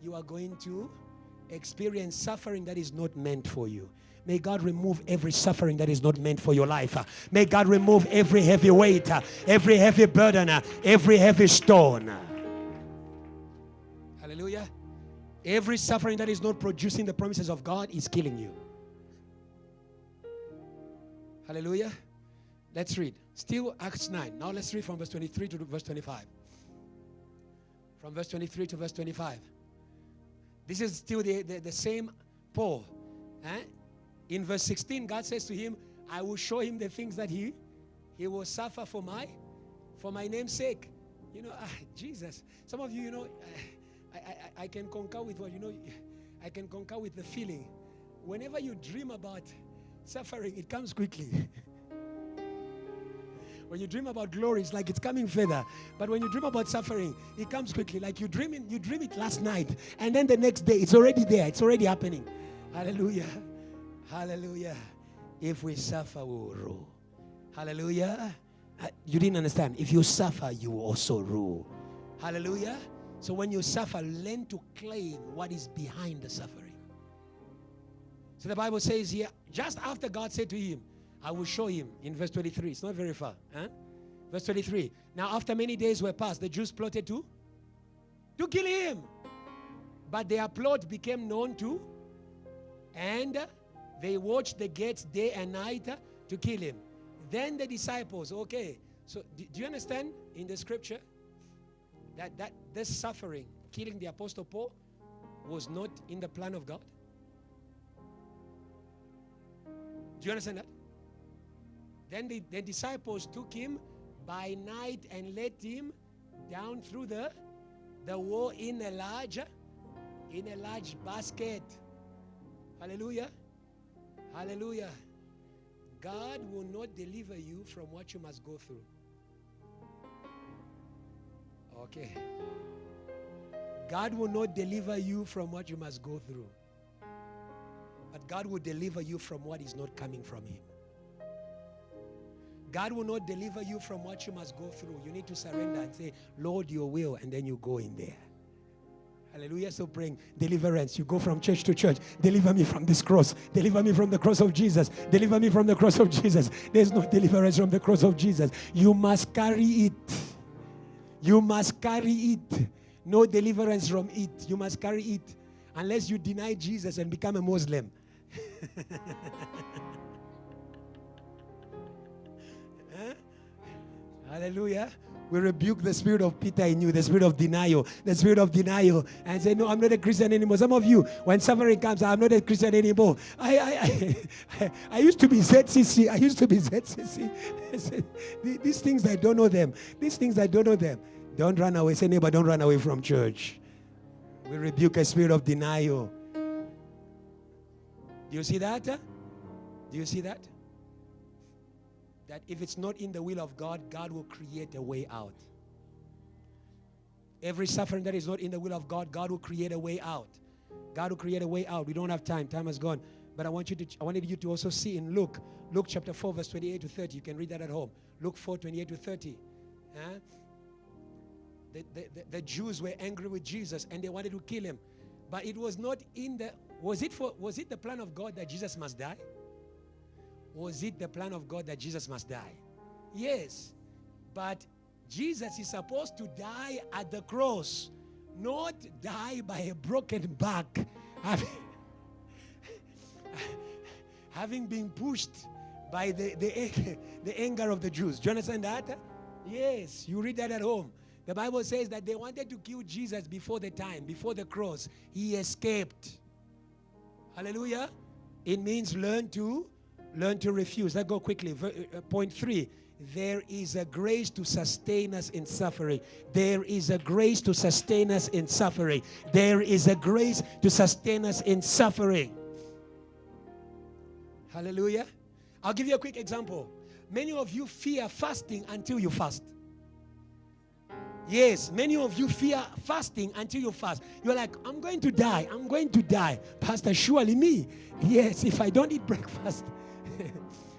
you are going to experience suffering that is not meant for you. May God remove every suffering that is not meant for your life. May God remove every heavy weight, every heavy burden, every heavy stone. Hallelujah. Every suffering that is not producing the promises of God is killing you. Hallelujah. Let's read. Still Acts 9. Now let's read from verse 23 to verse 25. From verse 23 to verse 25. This is still the same Paul. In verse 16, God says to him, I will show him the things that he will suffer for my name's sake. Jesus. Some of you, I can concur with what, I can concur with the feeling. Whenever you dream about suffering, it comes quickly. When you dream about glory, it's like it's coming further. But when you dream about suffering, it comes quickly. Like you dream it last night, and then the next day, it's already there. It's already happening. Hallelujah. Hallelujah. If we suffer, we will rule. Hallelujah. You didn't understand. If you suffer, you will also rule. Hallelujah. So when you suffer, learn to claim what is behind the suffering. So the Bible says here, just after God said to him, I will show him, in verse 23. It's not very far. Verse 23. Now after many days were passed, the Jews plotted to kill him. But their plot became known to, and they watched the gates day and night to kill him. Then the disciples, okay. So do you understand in the scripture that this suffering, killing the Apostle Paul, was not in the plan of God? Do you understand that? Then the disciples took him by night and let him down through the wall in a large basket. Hallelujah. Hallelujah. God will not deliver you from what you must go through. Okay. God will not deliver you from what you must go through. But God will deliver you from what is not coming from him. God will not deliver you from what you must go through. You need to surrender and say, Lord, your will, and then you go in there. Hallelujah. So praying deliverance. You go from church to church. Deliver me from this cross. Deliver me from the cross of Jesus. Deliver me from the cross of Jesus. There's no deliverance from the cross of Jesus. You must carry it. You must carry it. No deliverance from it. You must carry it. Unless you deny Jesus and become a Muslim. Hallelujah. We rebuke the spirit of Peter in you, the spirit of denial, and say, no, I'm not a Christian anymore. Some of you, when suffering comes, I'm not a Christian anymore. I used to be ZCC. These things, I don't know them. Don't run away. Say, neighbor, don't run away from church. We rebuke a spirit of denial. Do you see that? Do you see that? That if it's not in the will of God, God will create a way out. Every suffering that is not in the will of God, God will create a way out. God will create a way out. We don't have time. Time has gone. But I wanted you to also see in Luke chapter 4, verse 28 to 30. You can read that at home. Luke 4, 28 to 30. The Jews were angry with Jesus and they wanted to kill him. But it was not in the... Was it the plan of God that Jesus must die? Was it the plan of God that Jesus must die? Yes. But Jesus is supposed to die at the cross, not die by a broken back, having been pushed by the anger of the Jews. Do you understand that? Yes. You read that at home. The Bible says that they wanted to kill Jesus before the time, before the cross. He escaped. Hallelujah. It means learn to refuse. Let's go quickly. Point 3. There is a grace to sustain us in suffering. There is a grace to sustain us in suffering. There is a grace to sustain us in suffering. Hallelujah. I'll give you a quick example. Many of you fear fasting until you fast. Yes, many of you fear fasting until you fast. You're like, I'm going to die. I'm going to die. Pastor, surely me. Yes, if I don't eat breakfast.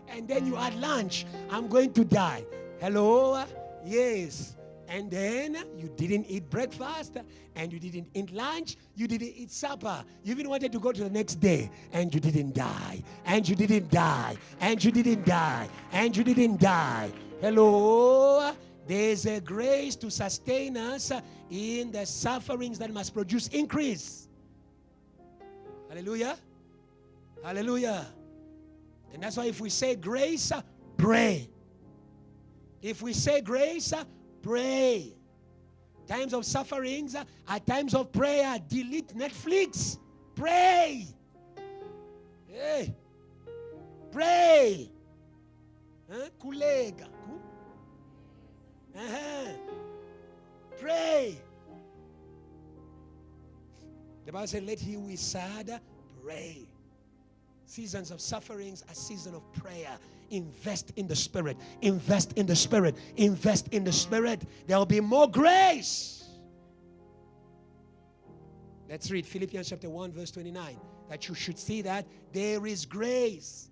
And then you add lunch, I'm going to die. Hello? Yes. And then you didn't eat breakfast, and you didn't eat lunch, you didn't eat supper. You even wanted to go to the next day, and you didn't die. And you didn't die. And you didn't die. And you didn't die. Hello? There's a grace to sustain us in the sufferings that must produce increase. Hallelujah. Hallelujah. And that's why if we say grace, pray. If we say grace, pray. Times of sufferings are times of prayer. Delete Netflix. Pray. Hey. Pray. Kulega. Pray. The Bible said, let he who is sad pray. Seasons of sufferings are season of prayer. Invest in the Spirit. Invest in the Spirit. Invest in the Spirit. There will be more grace. Let's read Philippians chapter 1 verse 29. That you should see that there is grace.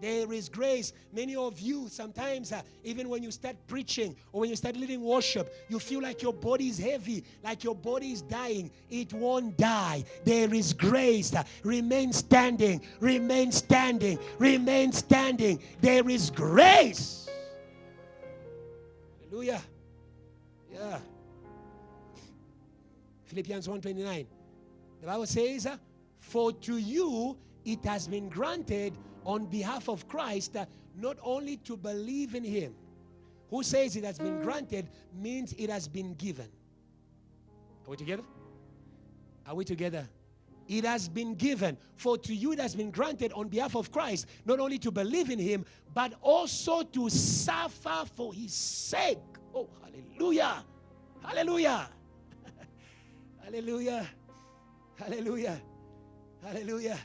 There is grace. Many of you, sometimes, even when you start preaching or when you start leading worship, you feel like your body is heavy, like your body is dying. It won't die. There is grace. Remain standing. Remain standing. Remain standing. There is grace. Hallelujah. Yeah. Philippians 1:29. The Bible says, for to you it has been granted on behalf of Christ, not only to believe in him. Who says it has been granted means it has been given. Are we together? Are we together? It has been given. For to you it has been granted on behalf of Christ, not only to believe in him, but also to suffer for his sake. Oh, hallelujah. Hallelujah. Hallelujah. Hallelujah. Hallelujah.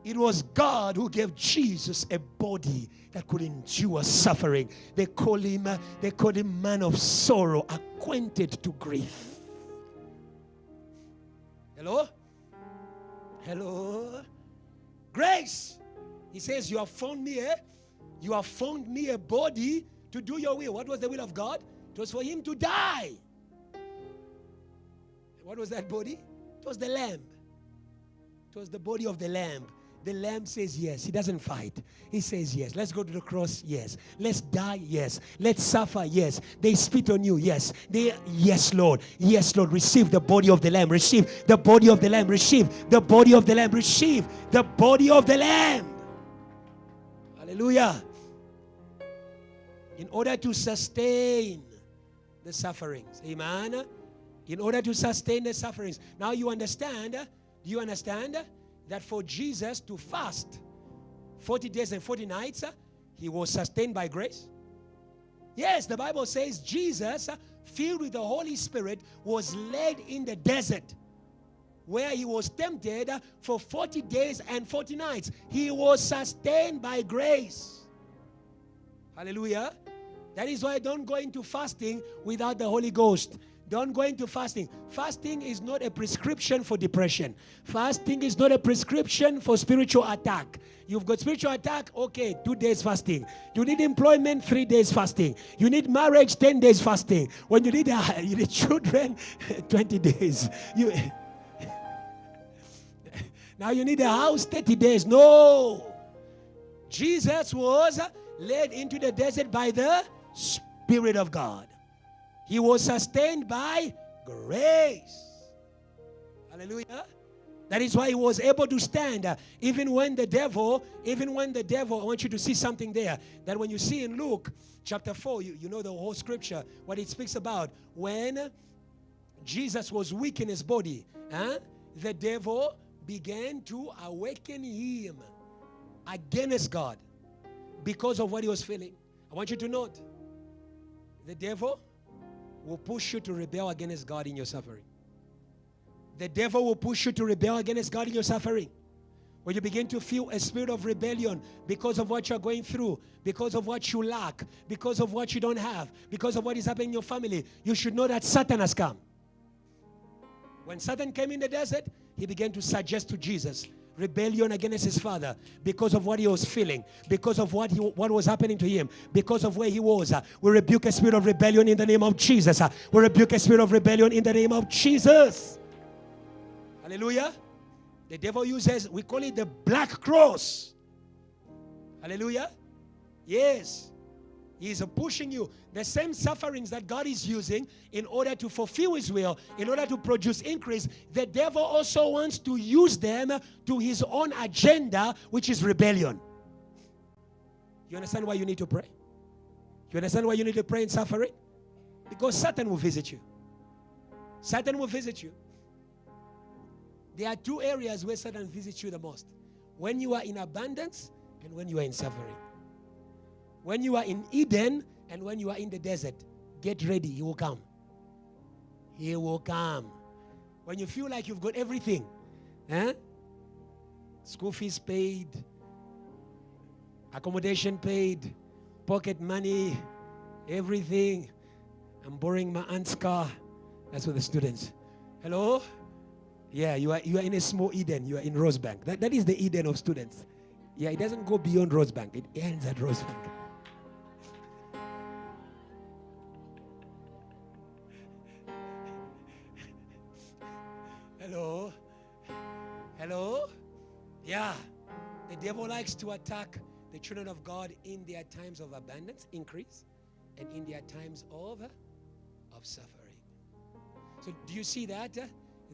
It was God who gave Jesus a body that could endure suffering. They call him man of sorrow, acquainted to grief. Hello? Hello? Grace. He says, you have found me, You have found me a body to do your will. What was the will of God? It was for him to die. What was that body? It was the lamb. It was the body of the lamb. The lamb says yes. He doesn't fight. He says yes. Let's go to the cross. Yes. Let's die. Yes. Let's suffer. Yes. They spit on you. Yes. Yes, Lord. Yes, Lord. Receive the body of the lamb. Receive the body of the lamb. Receive the body of the lamb. Receive the body of the lamb. Hallelujah. In order to sustain the sufferings. Amen. In order to sustain the sufferings. Now you understand. Do you understand? That for Jesus to fast 40 days and 40 nights, he was sustained by grace. Yes, the Bible says Jesus, filled with the Holy Spirit, was led in the desert where he was tempted for 40 days and 40 nights. He was sustained by grace. Hallelujah. That is why don't go into fasting without the Holy Ghost. Don't go into fasting. Fasting is not a prescription for depression. Fasting is not a prescription for spiritual attack. You've got spiritual attack, okay, 2 days fasting. You need employment, 3 days fasting. You need marriage, 10 days fasting. When you need children, 20 days. Now you need a house, 30 days. No. Jesus was led into the desert by the Spirit of God. He was sustained by grace. Hallelujah. That is why he was able to stand even when the devil, I want you to see something there. That when you see in Luke chapter 4, you know the whole scripture, what it speaks about. When Jesus was weak in his body, the devil began to awaken him against God because of what he was feeling. I want you to note, the devil will push you to rebel against God in your suffering. The devil will push you to rebel against God in your suffering. When you begin to feel a spirit of rebellion because of what you're going through, because of what you lack, because of what you don't have, because of what is happening in your family, you should know that Satan has come. When Satan came in the desert, he began to suggest to Jesus rebellion against his father because of what he was feeling, because of what was happening to him, because of where he was. We rebuke a spirit of rebellion in the name of Jesus. We rebuke a spirit of rebellion in the name of Jesus. Hallelujah. The devil uses, we call it the black cross. Hallelujah. Yes. He is pushing you. The same sufferings that God is using in order to fulfill his will, in order to produce increase, the devil also wants to use them to his own agenda, which is rebellion. You understand why you need to pray? You understand why you need to pray in suffering? Because Satan will visit you. Satan will visit you. There are two areas where Satan visits you the most. When you are in abundance and when you are in suffering. When you are in Eden and when you are in the desert, get ready, he will come. He will come. When you feel like you've got everything, school fees paid, accommodation paid, pocket money, everything. I'm borrowing my aunt's car. That's for the students. Hello? Yeah, you are in a small Eden. You are in Rosebank. That is the Eden of students. Yeah, it doesn't go beyond Rosebank. It ends at Rosebank. Hello? Hello? Yeah. The devil likes to attack the children of God in their times of abundance, increase, and in their times of suffering. So do you see that?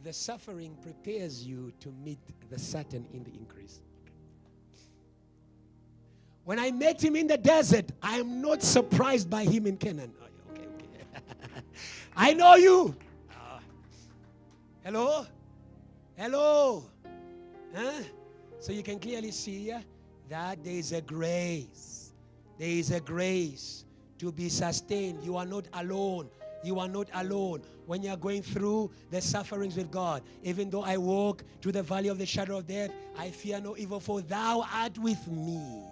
The suffering prepares you to meet the Satan in the increase. When I met him in the desert, I am not surprised by him in Canaan. Oh, okay. I know you. Hello? Hello? So you can clearly see that there is a grace. There is a grace to be sustained. You are not alone. You are not alone when you are going through the sufferings with God. Even though I walk through the valley of the shadow of death, I fear no evil, for thou art with me.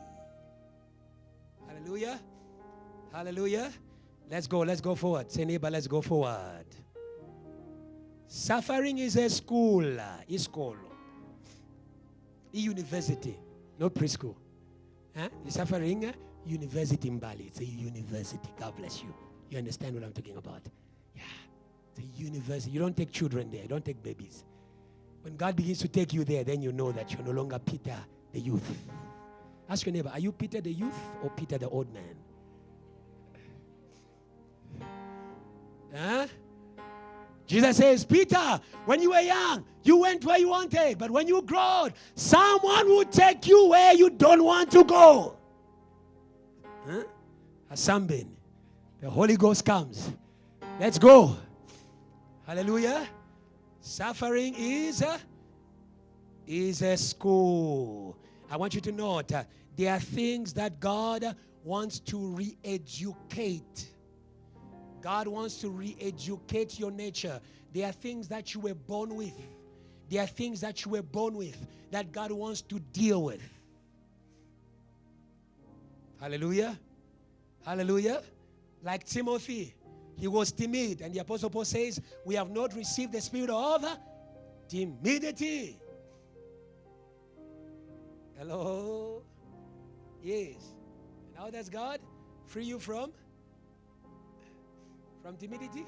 Hallelujah. Hallelujah. Let's go forward. Say, neighbor, let's go forward. Suffering is a school. It's school. A university, not preschool. Suffering, university in Bali. It's a university. God bless you. You understand what I'm talking about? Yeah. It's a university. You don't take children there. You don't take babies. When God begins to take you there, then you know that you're no longer Peter the youth. Ask your neighbor, are you Peter the youth or Peter the old man? Jesus says, Peter, when you were young, you went where you wanted. But when you grow, someone will take you where you don't want to go. Asambin. The Holy Ghost comes. Let's go. Hallelujah. Suffering is a school. I want you to note there are things that God wants to re-educate. God wants to re-educate your nature. There are things that you were born with. There are things that you were born with that God wants to deal with. Hallelujah. Hallelujah. Like Timothy, he was timid. And the Apostle Paul says, we have not received the spirit of timidity. Hello? Yes. And how does God free you from timidity?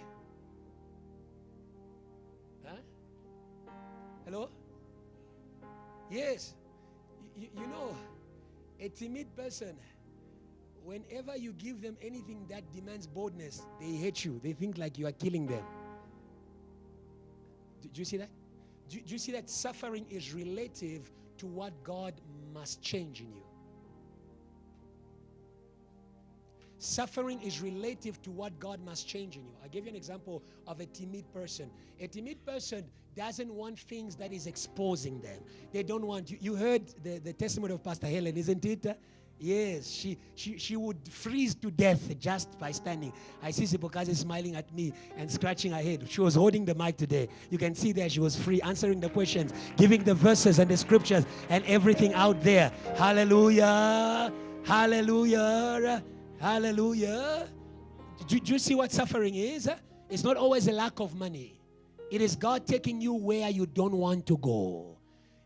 Hello? Yes. You know, a timid person, whenever you give them anything that demands boldness, they hate you. They think like you are killing them. Did you see that? Do you see that suffering is relative to what God must change in you? Suffering is relative to what God must change in you. I'll give you an example of a timid person. A timid person doesn't want things that is exposing them. They don't want you. You heard the testimony of Pastor Helen, isn't it? Yes, she would freeze to death just by standing. I see Sipokazi smiling at me and scratching her head. She was holding the mic today. You can see there she was free, answering the questions, giving the verses and the scriptures and everything out there. Hallelujah. Hallelujah. Hallelujah. Do you see what suffering is? It's not always a lack of money. It is God taking you where you don't want to go.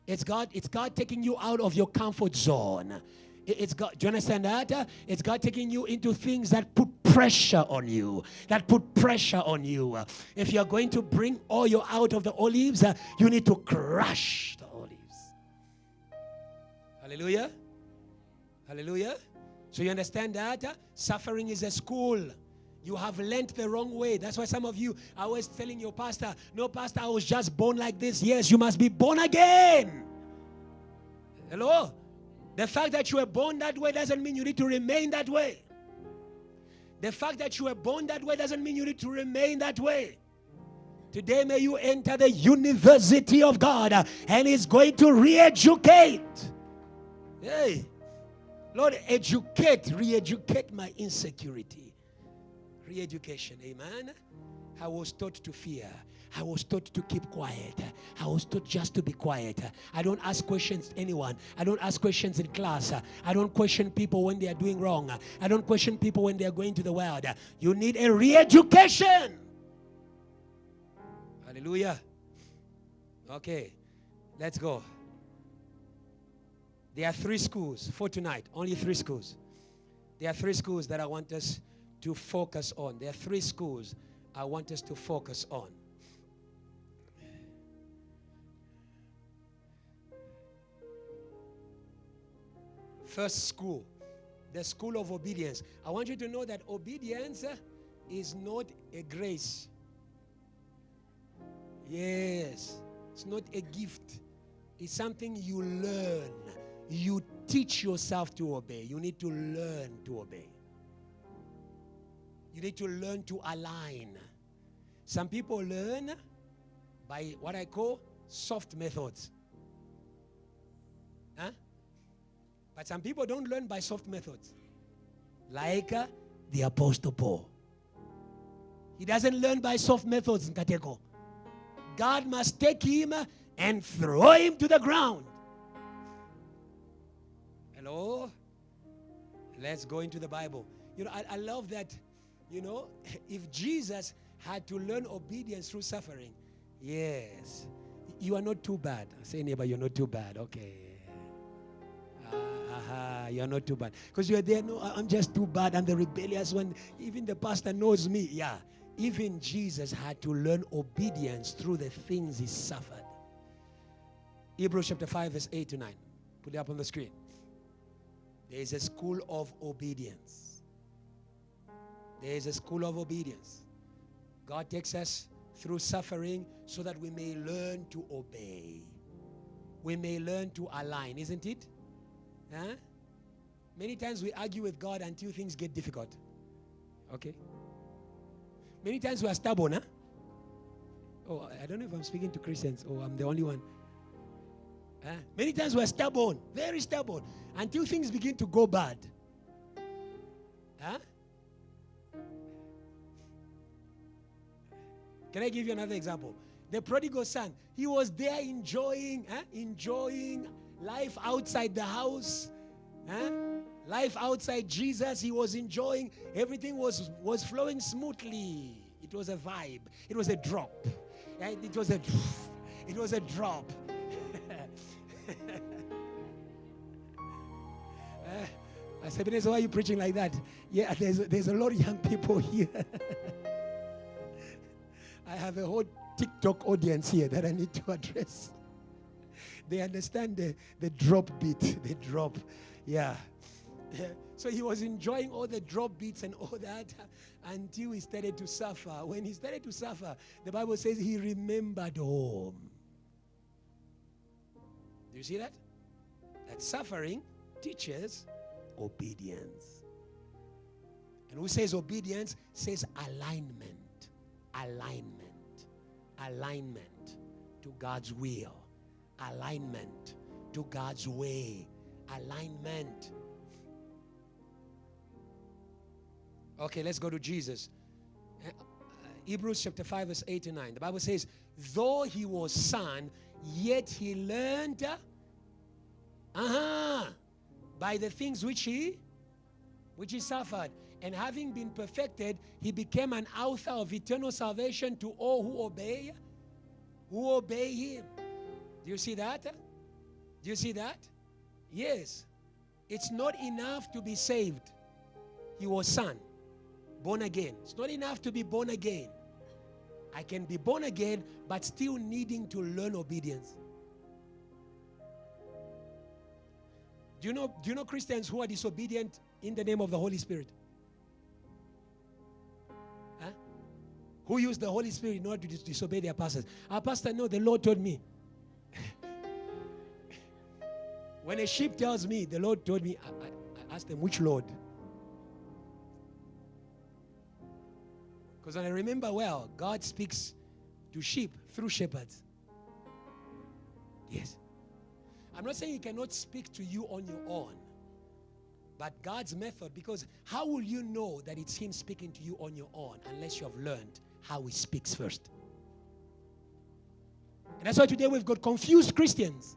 It's God taking you out of your comfort zone. It's God. Do you understand that? It's God taking you into things that put pressure on you. If you're going to bring oil out of the olives, you need to crush the olives. Hallelujah. Hallelujah. So you understand that? Suffering is a school. You have learned the wrong way. That's why some of you are always telling your pastor, no, pastor, I was just born like this. Yes, you must be born again. Hello? The fact that you were born that way doesn't mean you need to remain that way. The fact that you were born that way doesn't mean you need to remain that way. Today may you enter the university of God and He's going to re-educate. Hey, Lord, re-educate my insecurity. Re-education, amen. I was taught to fear. I was taught to keep quiet. I was taught just to be quiet. I don't ask questions to anyone. I don't ask questions in class. I don't question people when they are doing wrong. I don't question people when they are going to the world. You need a re-education. Hallelujah. Okay, let's go. There are 3 schools for tonight. Only 3 schools. There are 3 schools that I want us to focus on. There are 3 schools I want us to focus on. First school, the school of obedience. I want you to know that obedience is not a grace. Yes, it's not a gift. It's something you learn. You teach yourself to obey. You need to learn to obey. You need to learn to align. Some people learn by what I call soft methods. Huh? But some people don't learn by soft methods. Like the Apostle Paul. He doesn't learn by soft methods, Nkateko. God must take him and throw him to the ground. Hello? Let's go into the Bible. You know, I love that, you know, if Jesus had to learn obedience through suffering, yes, you are not too bad. Say, neighbor, you're not too bad. Okay. You're not too bad. Because you're there, no, I'm just too bad. I'm the rebellious one. Even the pastor knows me. Yeah. Even Jesus had to learn obedience through the things he suffered. Hebrews chapter 5 verse 8 to 9. Put it up on the screen. There is a school of obedience. There is a school of obedience. God takes us through suffering so that we may learn to obey. We may learn to align, isn't it? Huh? Many times we argue with God until things get difficult. Okay? Many times we are stubborn, huh? Oh, I don't know if I'm speaking to Christians or I'm the only one. Huh? Many times we are stubborn, very stubborn, until things begin to go bad. Huh? Can I give you another example? The prodigal son, he was there enjoying life outside the house. Life outside Jesus, he was enjoying. Everything was flowing smoothly. It was a vibe. It was a drop. It was a drop. I said, Ebenezer, why are you preaching like that? Yeah, there's a lot of young people here. I have a whole TikTok audience here that I need to address. They understand the drop beat, the drop. Yeah. So he was enjoying all the drop beats and all that until he started to suffer. When he started to suffer, the Bible says he remembered home. Do you see that? That suffering teaches obedience. And who says obedience says alignment. Alignment. Alignment to God's will. Alignment to God's way. Alignment. Okay, let's go to Jesus. Hebrews chapter 5 verse 8 and 9. The Bible says, though he was son, yet he learned by the things which he suffered. And having been perfected, he became an author of eternal salvation to all who obey him. Do you see that? Do you see that? Yes. It's not enough to be saved. He was son, born again. It's not enough to be born again. I can be born again, but still needing to learn obedience. Do you know Christians who are disobedient in the name of the Holy Spirit? Huh? Who use the Holy Spirit in order to disobey their pastors? Our pastor, no, the Lord told me. When a sheep tells me, the Lord told me, I ask them, which Lord? Because I remember well, God speaks to sheep through shepherds. Yes. I'm not saying he cannot speak to you on your own. But God's method, because how will you know that it's him speaking to you on your own unless you have learned how he speaks first? And that's why today we've got confused Christians.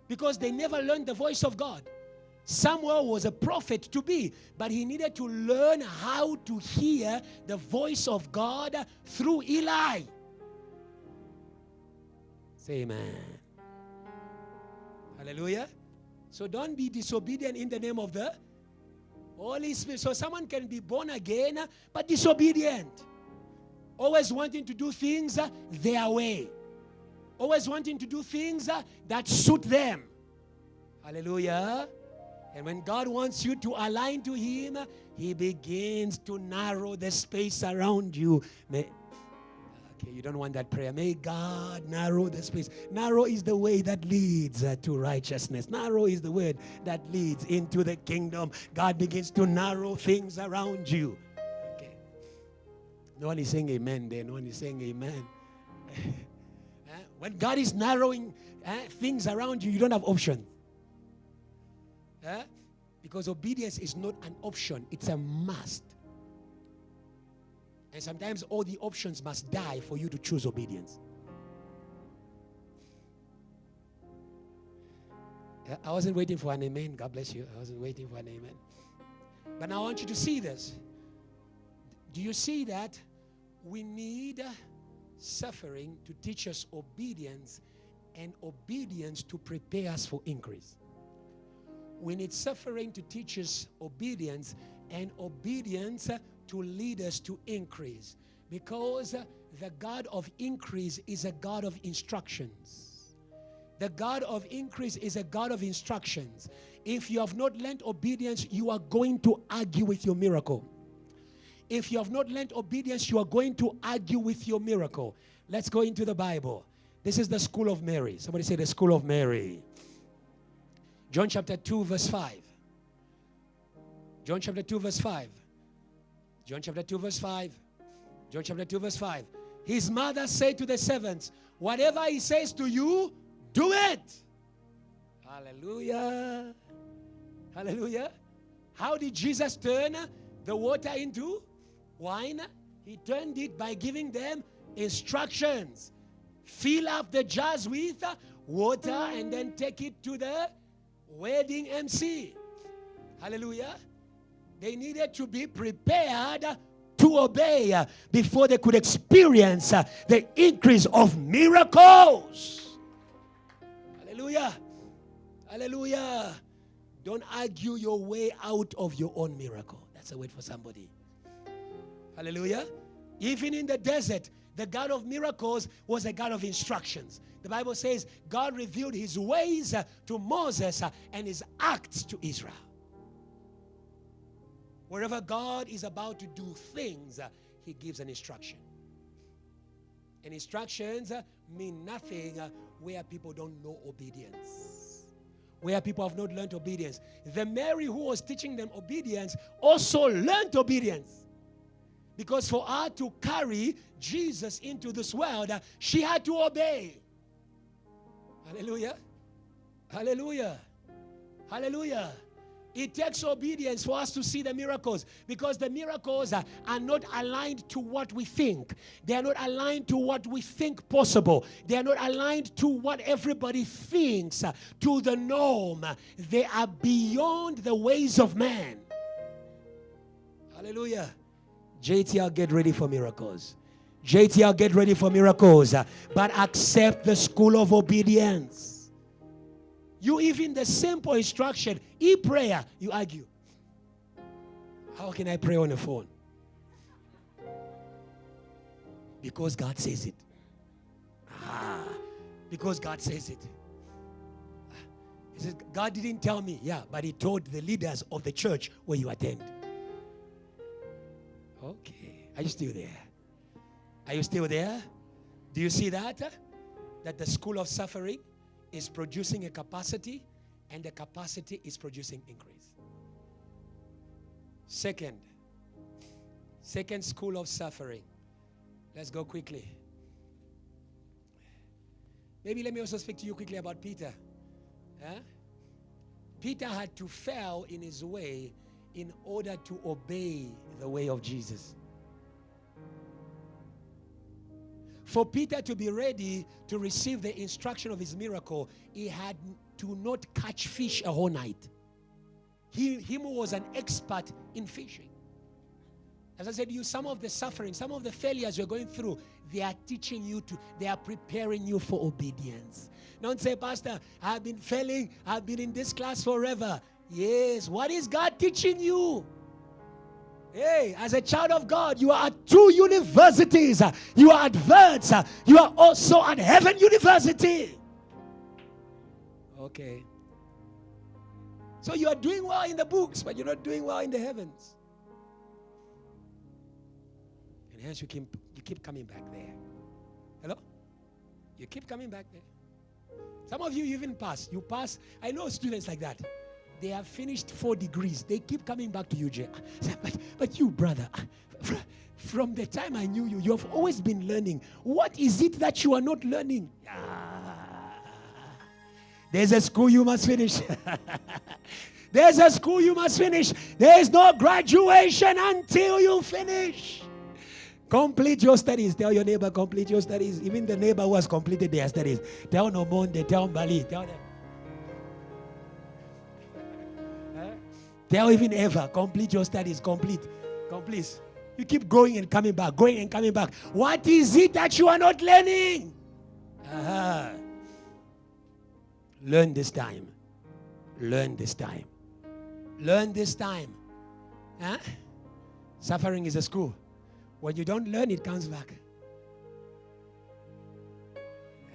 Because they never learned the voice of God. Samuel was a prophet to be, but he needed to learn how to hear the voice of God through Eli. Say amen. Hallelujah. So don't be disobedient in the name of the Holy Spirit. So someone can be born again, but disobedient. Always wanting to do things their way. Always wanting to do things that suit them. Hallelujah. And when God wants you to align to him, he begins to narrow the space around you. Okay, you don't want that prayer. May God narrow the space. Narrow is the way that leads to righteousness. Narrow is the word that leads into the kingdom. God begins to narrow things around you. Okay. No one is saying amen there. No one is saying amen. When God is narrowing things around you, you don't have options. Because obedience is not an option, it's a must. And sometimes all the options must die for you to choose obedience. I wasn't waiting for an amen. God bless you. I wasn't waiting for an amen. But now I want you to see this. Do you see that we need suffering to teach us obedience, and obedience to prepare us for increase? We need suffering to teach us obedience, and obedience to lead us to increase. Because the God of increase is a God of instructions. The God of increase is a God of instructions. If you have not learned obedience, you are going to argue with your miracle. If you have not learned obedience, you are going to argue with your miracle. Let's go into the Bible. This is the school of Mary. Somebody say the school of Mary. John chapter 2 verse 5. John chapter 2 verse 5. John chapter 2 verse 5. John chapter 2 verse 5. His mother said to the servants, whatever he says to you, do it. Hallelujah. Hallelujah. How did Jesus turn the water into wine? He turned it by giving them instructions. Fill up the jars with water and then take it to the wedding MC. Hallelujah. They needed to be prepared to obey before they could experience the increase of miracles. Hallelujah. Hallelujah. Don't argue your way out of your own miracle. That's a word for somebody. Hallelujah. Even in the desert, the God of miracles was a God of instructions. The Bible says God revealed his ways to Moses and his acts to Israel. Wherever God is about to do things, he gives an instruction. And instructions mean nothing where people don't know obedience. Where people have not learned obedience. The Mary who was teaching them obedience also learned obedience. Because for her to carry Jesus into this world, she had to obey. Hallelujah. Hallelujah. Hallelujah. It takes obedience for us to see the miracles, because the miracles are not aligned to what we think. They are not aligned to what we think possible. They are not aligned to what everybody thinks, to the norm. They are beyond the ways of man. Hallelujah. JTL, get ready for miracles. JTL, get ready for miracles. But accept the school of obedience. You even the simple instruction, e-prayer, you argue. How can I pray on the phone? Because God says it. Because God says it. He says, God didn't tell me. Yeah, but he told the leaders of the church where you attend. Okay. Are you still there? Are you still there? Do you see that? That the school of suffering is producing a capacity, and the capacity is producing increase. Second school of suffering. Let's go quickly. Maybe let me also speak to you quickly about Peter. Peter had to fail in his way in order to obey the way of Jesus. For Peter to be ready to receive the instruction of his miracle, he had to not catch fish a whole night. Him was an expert in fishing. As I said to you, some of the suffering, some of the failures you're going through, they are teaching you they are preparing you for obedience. Don't say, Pastor, I've been failing, I've been in this class forever. Yes, what is God teaching you? Hey, as a child of God, you are at 2 universities. You are at Verts. You are also at Heaven University. Okay. So you are doing well in the books, but you're not doing well in the heavens. And hence you keep coming back there. Hello? You keep coming back there. Some of you even pass. You pass. I know students like that. They have finished 4 degrees. They keep coming back to you, Jay. But you, brother, from the time I knew you, you have always been learning. What is it that you are not learning? There's a school you must finish. There's a school you must finish. There is no graduation until you finish. Complete your studies. Tell your neighbor, complete your studies. Even the neighbor who has completed their studies. Tell Nomonde, tell Bali, tell them. Tell even Eva, complete your studies, complete. You keep going and coming back, going and coming back. What is it that you are not learning? Learn this time. Learn this time. Learn this time. Suffering is a school. When you don't learn, it comes back.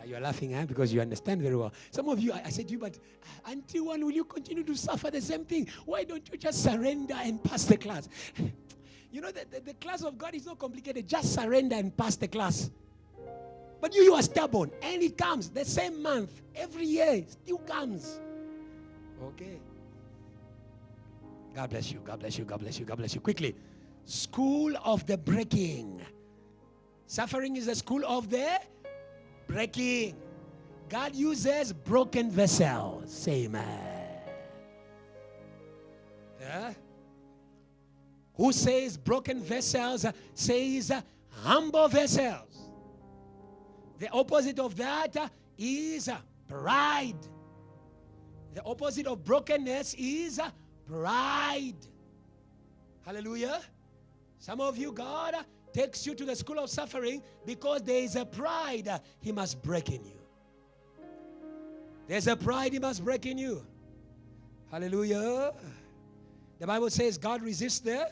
You're laughing, because you understand very well. Some of you, I said to you, but until when will you continue to suffer the same thing? Why don't you just surrender and pass the class? You know, the class of God is not complicated. Just surrender and pass the class. But you are stubborn, and it comes the same month, every year, it still comes. Okay. God bless you, God bless you, God bless you, God bless you. Quickly. School of the breaking. Suffering is the school of the breaking. God uses broken vessels. Say amen. Who says broken vessels? Says humble vessels. The opposite of that is pride. The opposite of brokenness is pride. Hallelujah. Some of you, God takes you to the school of suffering because there is a pride He must break in you. There's a pride He must break in you. Hallelujah. The Bible says God resists there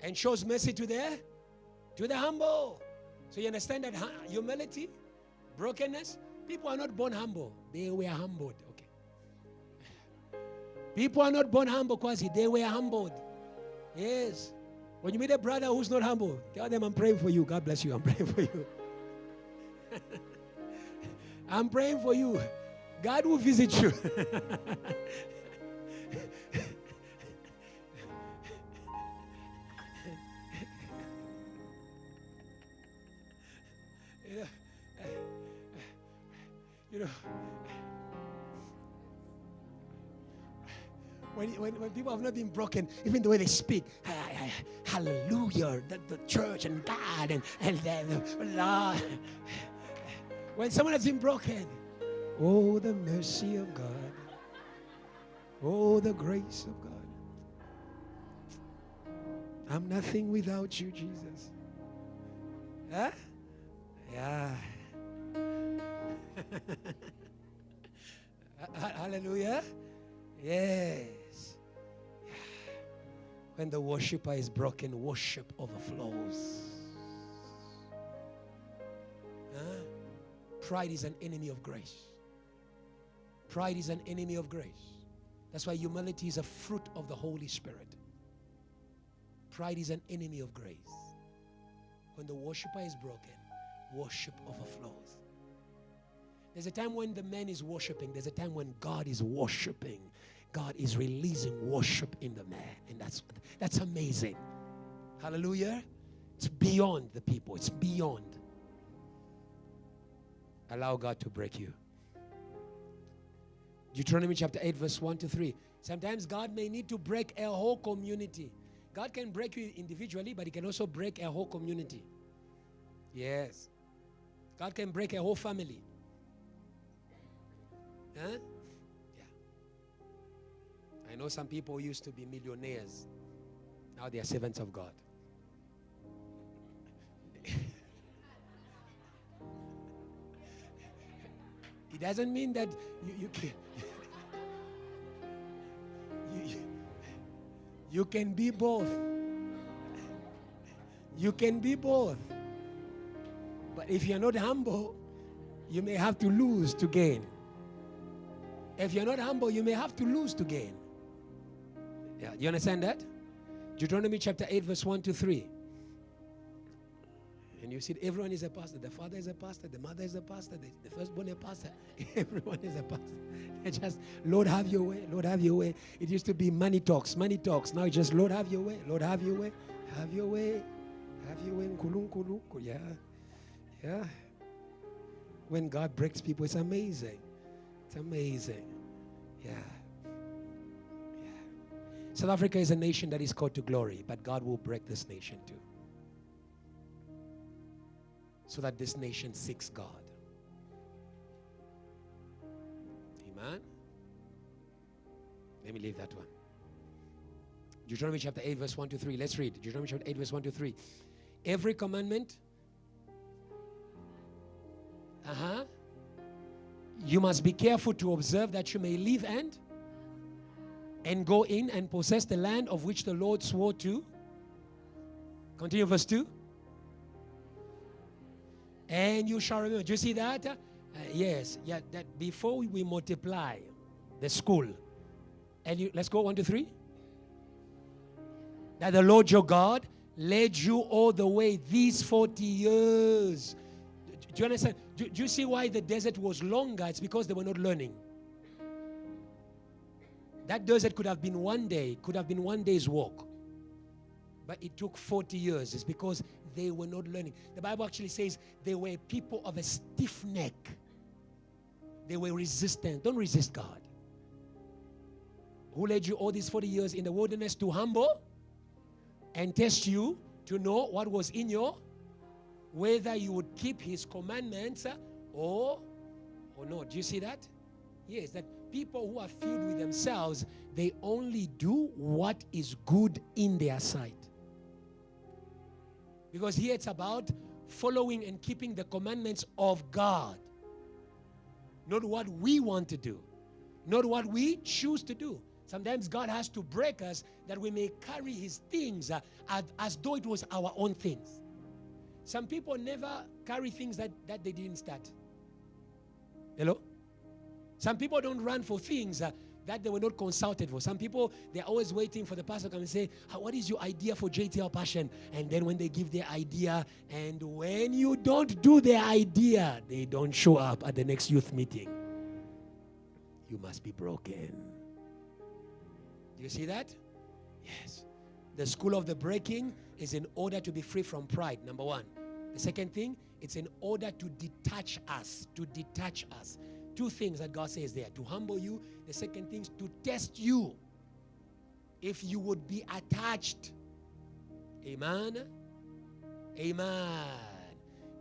and shows mercy to the humble. So you understand that humility, brokenness, people are not born humble. They were humbled. Okay. People are not born humble, Kwasi. They were humbled. Yes. When you meet a brother who's not humble, tell them I'm praying for you. God bless you. I'm praying for you. I'm praying for you. God will visit you. You know, when people have not been broken, even the way they speak, hallelujah, the church and God and Lord. When someone has been broken, oh, the mercy of God. Oh, the grace of God. I'm nothing without you, Jesus. Huh? Yeah. Hallelujah. Yes. Yeah. When the worshiper is broken, worship overflows. Huh? Pride is an enemy of grace. Pride is an enemy of grace. That's why humility is a fruit of the Holy Spirit. Pride is an enemy of grace. When the worshiper is broken, worship overflows. There's a time when the man is worshiping. There's a time when God is worshiping. God is releasing worship in the man. And that's amazing. Hallelujah. It's beyond the people. It's beyond. Allow God to break you. Deuteronomy chapter 8 verse 1 to 3. Sometimes God may need to break a whole community. God can break you individually, but He can also break a whole community. Yes. God can break a whole family. Huh? Yeah. I know some people used to be millionaires. Now they are servants of God. It doesn't mean that you can be both. You can be both. But if you're not humble, you may have to lose to gain. If you're not humble, you may have to lose to gain. Yeah, you understand that? Deuteronomy chapter 8 verse 1 to 3. And you see, everyone is a pastor. The father is a pastor. The mother is a pastor. The firstborn is a pastor. Everyone is a pastor. It's just, Lord, have your way. Lord, have your way. It used to be money talks, money talks. Now it's just, Lord, have your way. Lord, have your way. Have your way. Have your way. Yeah. Yeah. When God breaks people, it's amazing. It's amazing. Yeah. Yeah. South Africa is a nation that is called to glory, but God will break this nation too. So that this nation seeks God. Amen. Let me leave that one. Deuteronomy chapter 8 verse 1 to 3. Let's read. Deuteronomy chapter 8 verse 1 to 3. Every commandment you must be careful to observe that you may live and go in and possess the land of which the Lord swore to. Continue verse 2. And you shall remember. Do you see that? Yes. Yeah. That before we multiply the school, and let's go 1 to 3. That the Lord your God led you all the way these 40 years. Do you understand? Do you see why the desert was longer? It's because they were not learning. That desert could have been one day, could have been one day's walk. But it took 40 years. It's because they were not learning. The Bible actually says they were people of a stiff neck. They were resistant. Don't resist God. Who led you all these 40 years in the wilderness to humble and test you to know what was in your, whether you would keep His commandments or not. Do you see that? Yes, that people who are filled with themselves, they only do what is good in their sight. Because here it's about following and keeping the commandments of God. Not what we want to do. Not what we choose to do. Sometimes God has to break us that we may carry His things as though it was our own things. Some people never carry things that they didn't start. Hello? Some people don't run for things that they were not consulted for. Some people, they're always waiting for the pastor to come and say, what is your idea for JTL Passion? And then when they give their idea, and when you don't do their idea, they don't show up at the next youth meeting. You must be broken. Do you see that? Yes. The school of the breaking is in order to be free from pride, number one. The second thing, it's in order to detach us. To detach us. Two things that God says there. To humble you. The second thing is to test you. If you would be attached. Amen? Amen.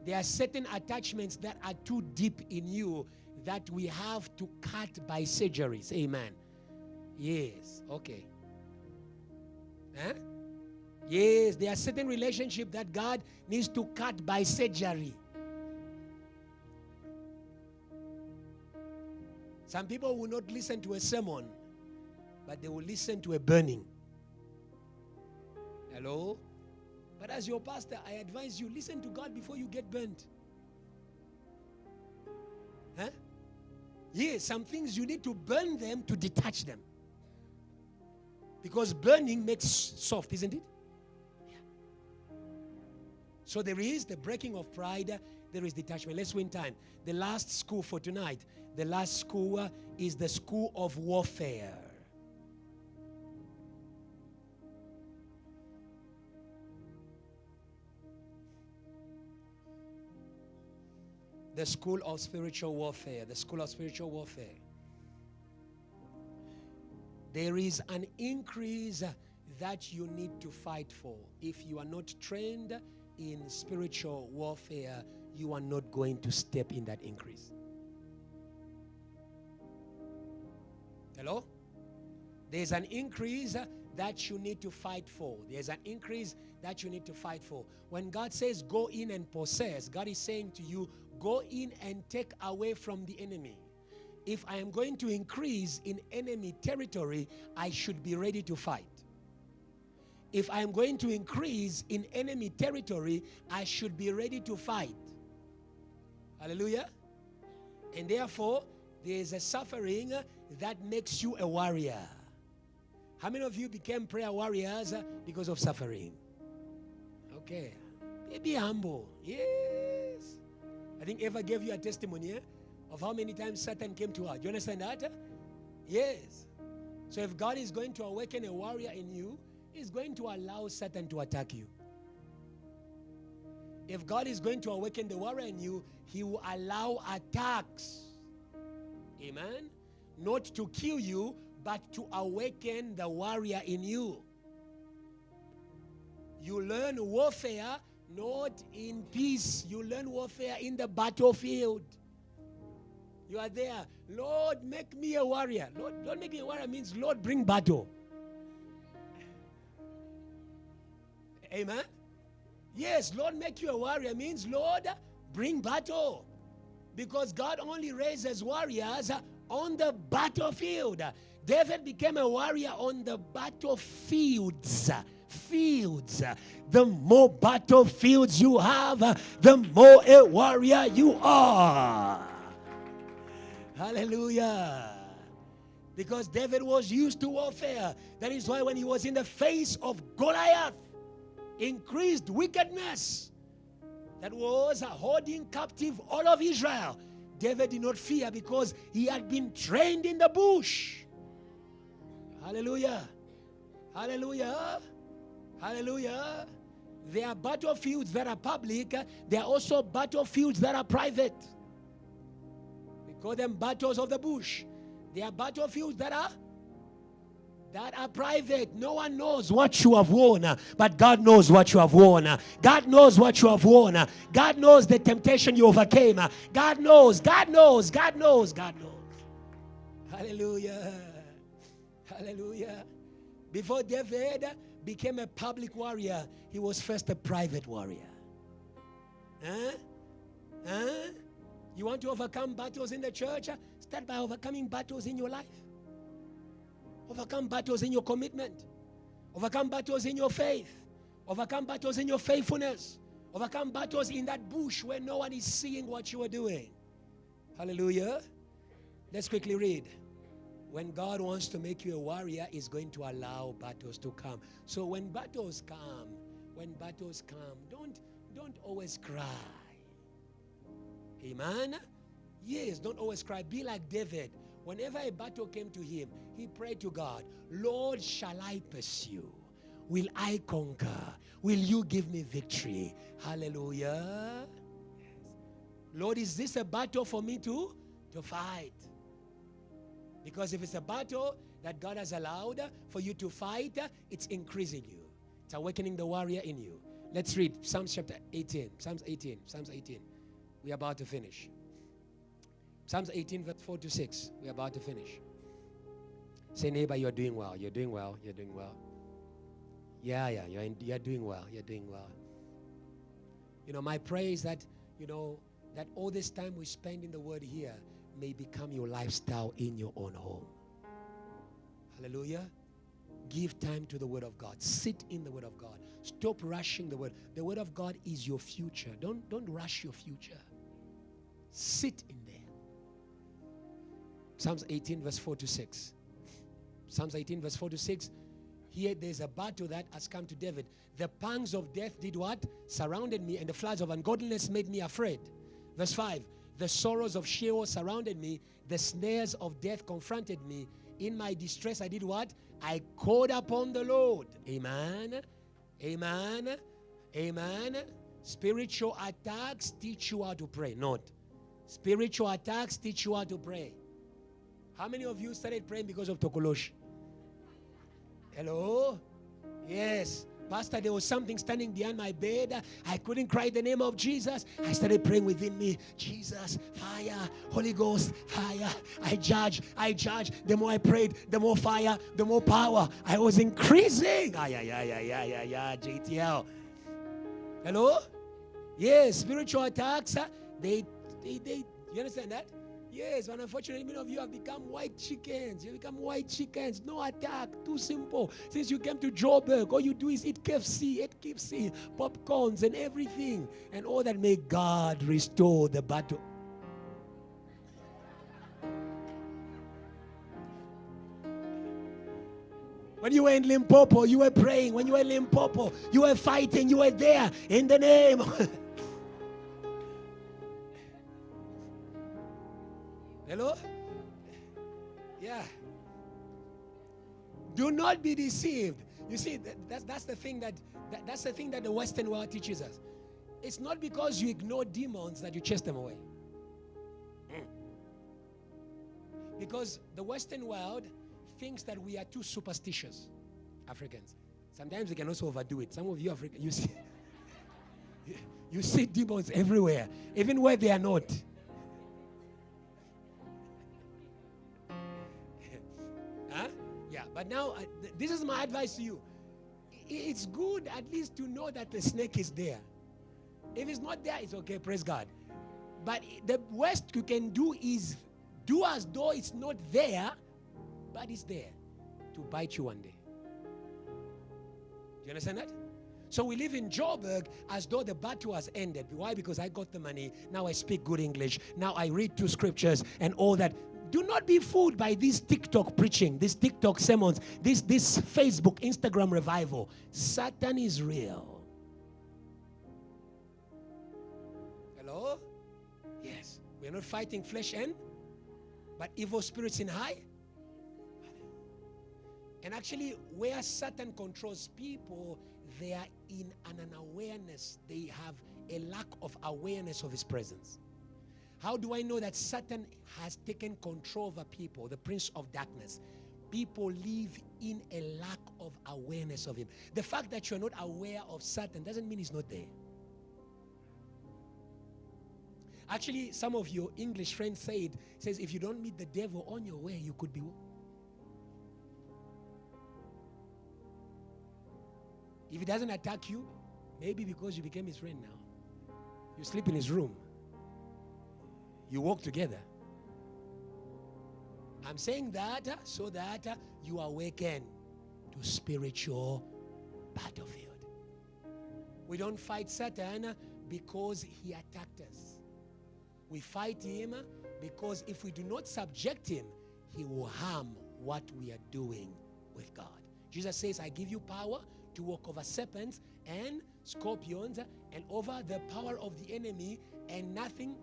There are certain attachments that are too deep in you that we have to cut by surgeries. Amen. Yes. Okay. Huh? Yes, there are certain relationships that God needs to cut by surgery. Some people will not listen to a sermon, but they will listen to a burning. Hello? But as your pastor, I advise you, listen to God before you get burnt. Huh? Yes, some things you need to burn them to detach them. Because burning makes soft, isn't it? Yeah. So there is the breaking of pride, there is detachment. Let's win time. The last school for tonight, the last school is the school of warfare. The school of spiritual warfare. The school of spiritual warfare. There is an increase that you need to fight for. If you are not trained in spiritual warfare, you are not going to step in that increase. Hello? There's an increase that you need to fight for. There's an increase that you need to fight for. When God says go in and possess, God is saying to you, go in and take away from the enemy. If I am going to increase in enemy territory, I should be ready to fight. If I am going to increase in enemy territory, I should be ready to fight. Hallelujah. And therefore, there is a suffering that makes you a warrior. How many of you became prayer warriors because of suffering? Okay. Be humble. Yes. I think Eva gave you a testimony of how many times Satan came to her. Do you understand that? Yes. So if God is going to awaken a warrior in you, He's going to allow Satan to attack you. If God is going to awaken the warrior in you, He will allow attacks. Amen? Not to kill you, but to awaken the warrior in you. You learn warfare not in peace. You learn warfare in the battlefield. You are there. Lord, make me a warrior. Lord, don't make me a warrior means, Lord, bring battle. Amen? Yes, Lord, make you a warrior means, Lord, bring battle. Because God only raises warriors on the battlefield. David became a warrior on the battlefields. Fields. The more battlefields you have, the more a warrior you are. Hallelujah. Because David was used to warfare. That is why when he was in the face of Goliath, increased wickedness that was holding captive all of Israel, David did not fear because he had been trained in the bush. Hallelujah. Hallelujah. Hallelujah. There are battlefields that are public. There are also battlefields that are private. We call them battles of the bush. There are battlefields that are private. No one knows what you have won, but God knows what you have won. God knows what you have won. God knows the temptation you overcame. God knows, God knows, God knows, God knows. Hallelujah. Hallelujah. Before David became a public warrior, he was first a private warrior. You want to overcome battles in the church? Start by overcoming battles in your life. Overcome battles in your commitment. Overcome battles in your faith. Overcome battles in your faithfulness. Overcome battles in that bush where no one is seeing what you are doing. Hallelujah. Let's quickly read. When God wants to make you a warrior, He's going to allow battles to come. So when battles come, don't always cry. Amen? Yes, don't always cry. Be like David. Whenever a battle came to him, he prayed to God, Lord, shall I pursue? Will I conquer? Will you give me victory? Hallelujah. Yes. Lord, is this a battle for me to fight? Because if it's a battle that God has allowed for you to fight, it's increasing you. It's awakening the warrior in you. Let's read Psalms chapter 18. Psalms 18. We're about to finish. Psalms 18, verse 4 to 6. We're about to finish. Say, neighbor, you're doing well. You're doing well. You're doing well. Yeah, you're doing well. You're doing well. You know, my prayer is that, that all this time we spend in the Word here may become your lifestyle in your own home. Hallelujah. Give time to the Word of God. Sit in the Word of God. Stop rushing the Word. The Word of God is your future. Don't rush your future. Sit in there. Psalms 18, verse 4 to 6. Psalms 18, verse 4 to 6. Here there's a battle that has come to David. The pangs of death did what? Surrounded me, and the floods of ungodliness made me afraid. Verse 5. The sorrows of Sheol surrounded me. The snares of death confronted me. In my distress, I did what? I called upon the Lord. Amen. Amen. Amen. Spiritual attacks teach you how to pray. Not. Spiritual attacks teach you how to pray. How many of you started praying because of Tokolosh? Hello? Yes. Pastor, there was something standing behind my bed. I couldn't cry the name of Jesus. I started praying within me. Jesus, fire, Holy Ghost, fire. I judge. The more I prayed, the more fire, the more power. I was increasing. JTL. Hello? Yes, spiritual attacks, you understand that? Yes, but unfortunately, many of you have become white chickens. You become white chickens. No attack. Too simple. Since you came to Joburg, all you do is eat KFC, popcorns, and everything. And all that. May God restore the battle. When you were in Limpopo, you were praying. When you were in Limpopo, you were fighting. You were there in the name. Hello? Yeah. Do not be deceived. You see, that's the thing that the Western world teaches us. It's not because you ignore demons that you chase them away. Because the Western world thinks that we are too superstitious, Africans. Sometimes we can also overdo it. Some of you Africans, you see demons everywhere, even where they are not. Yeah, but now, this is my advice to you. It's good at least to know that the snake is there. If it's not there, it's okay, praise God. But the worst you can do is do as though it's not there, but it's there to bite you one day. Do you understand that? So we live in Joburg as though the battle has ended. Why? Because I got the money. Now I speak good English. Now I read 2 scriptures and all that. Do not be fooled by this TikTok preaching, these TikTok sermons, this Facebook, Instagram revival. Satan is real. Hello? Yes. We are not fighting flesh but evil spirits in high. And actually, where Satan controls people, they are in an unawareness. They have a lack of awareness of his presence. How do I know that Satan has taken control over people, the prince of darkness? People live in a lack of awareness of him. The fact that you're not aware of Satan doesn't mean he's not there. Actually, some of your English friends says if you don't meet the devil on your way, you could be. If he doesn't attack you, maybe because you became his friend now. You sleep in his room. You walk together. I'm saying that so that you awaken to spiritual battlefield. We don't fight Satan because he attacked us. We fight him because if we do not subject him, he will harm what we are doing with God. Jesus says, I give you power to walk over serpents and scorpions and over the power of the enemy, and nothing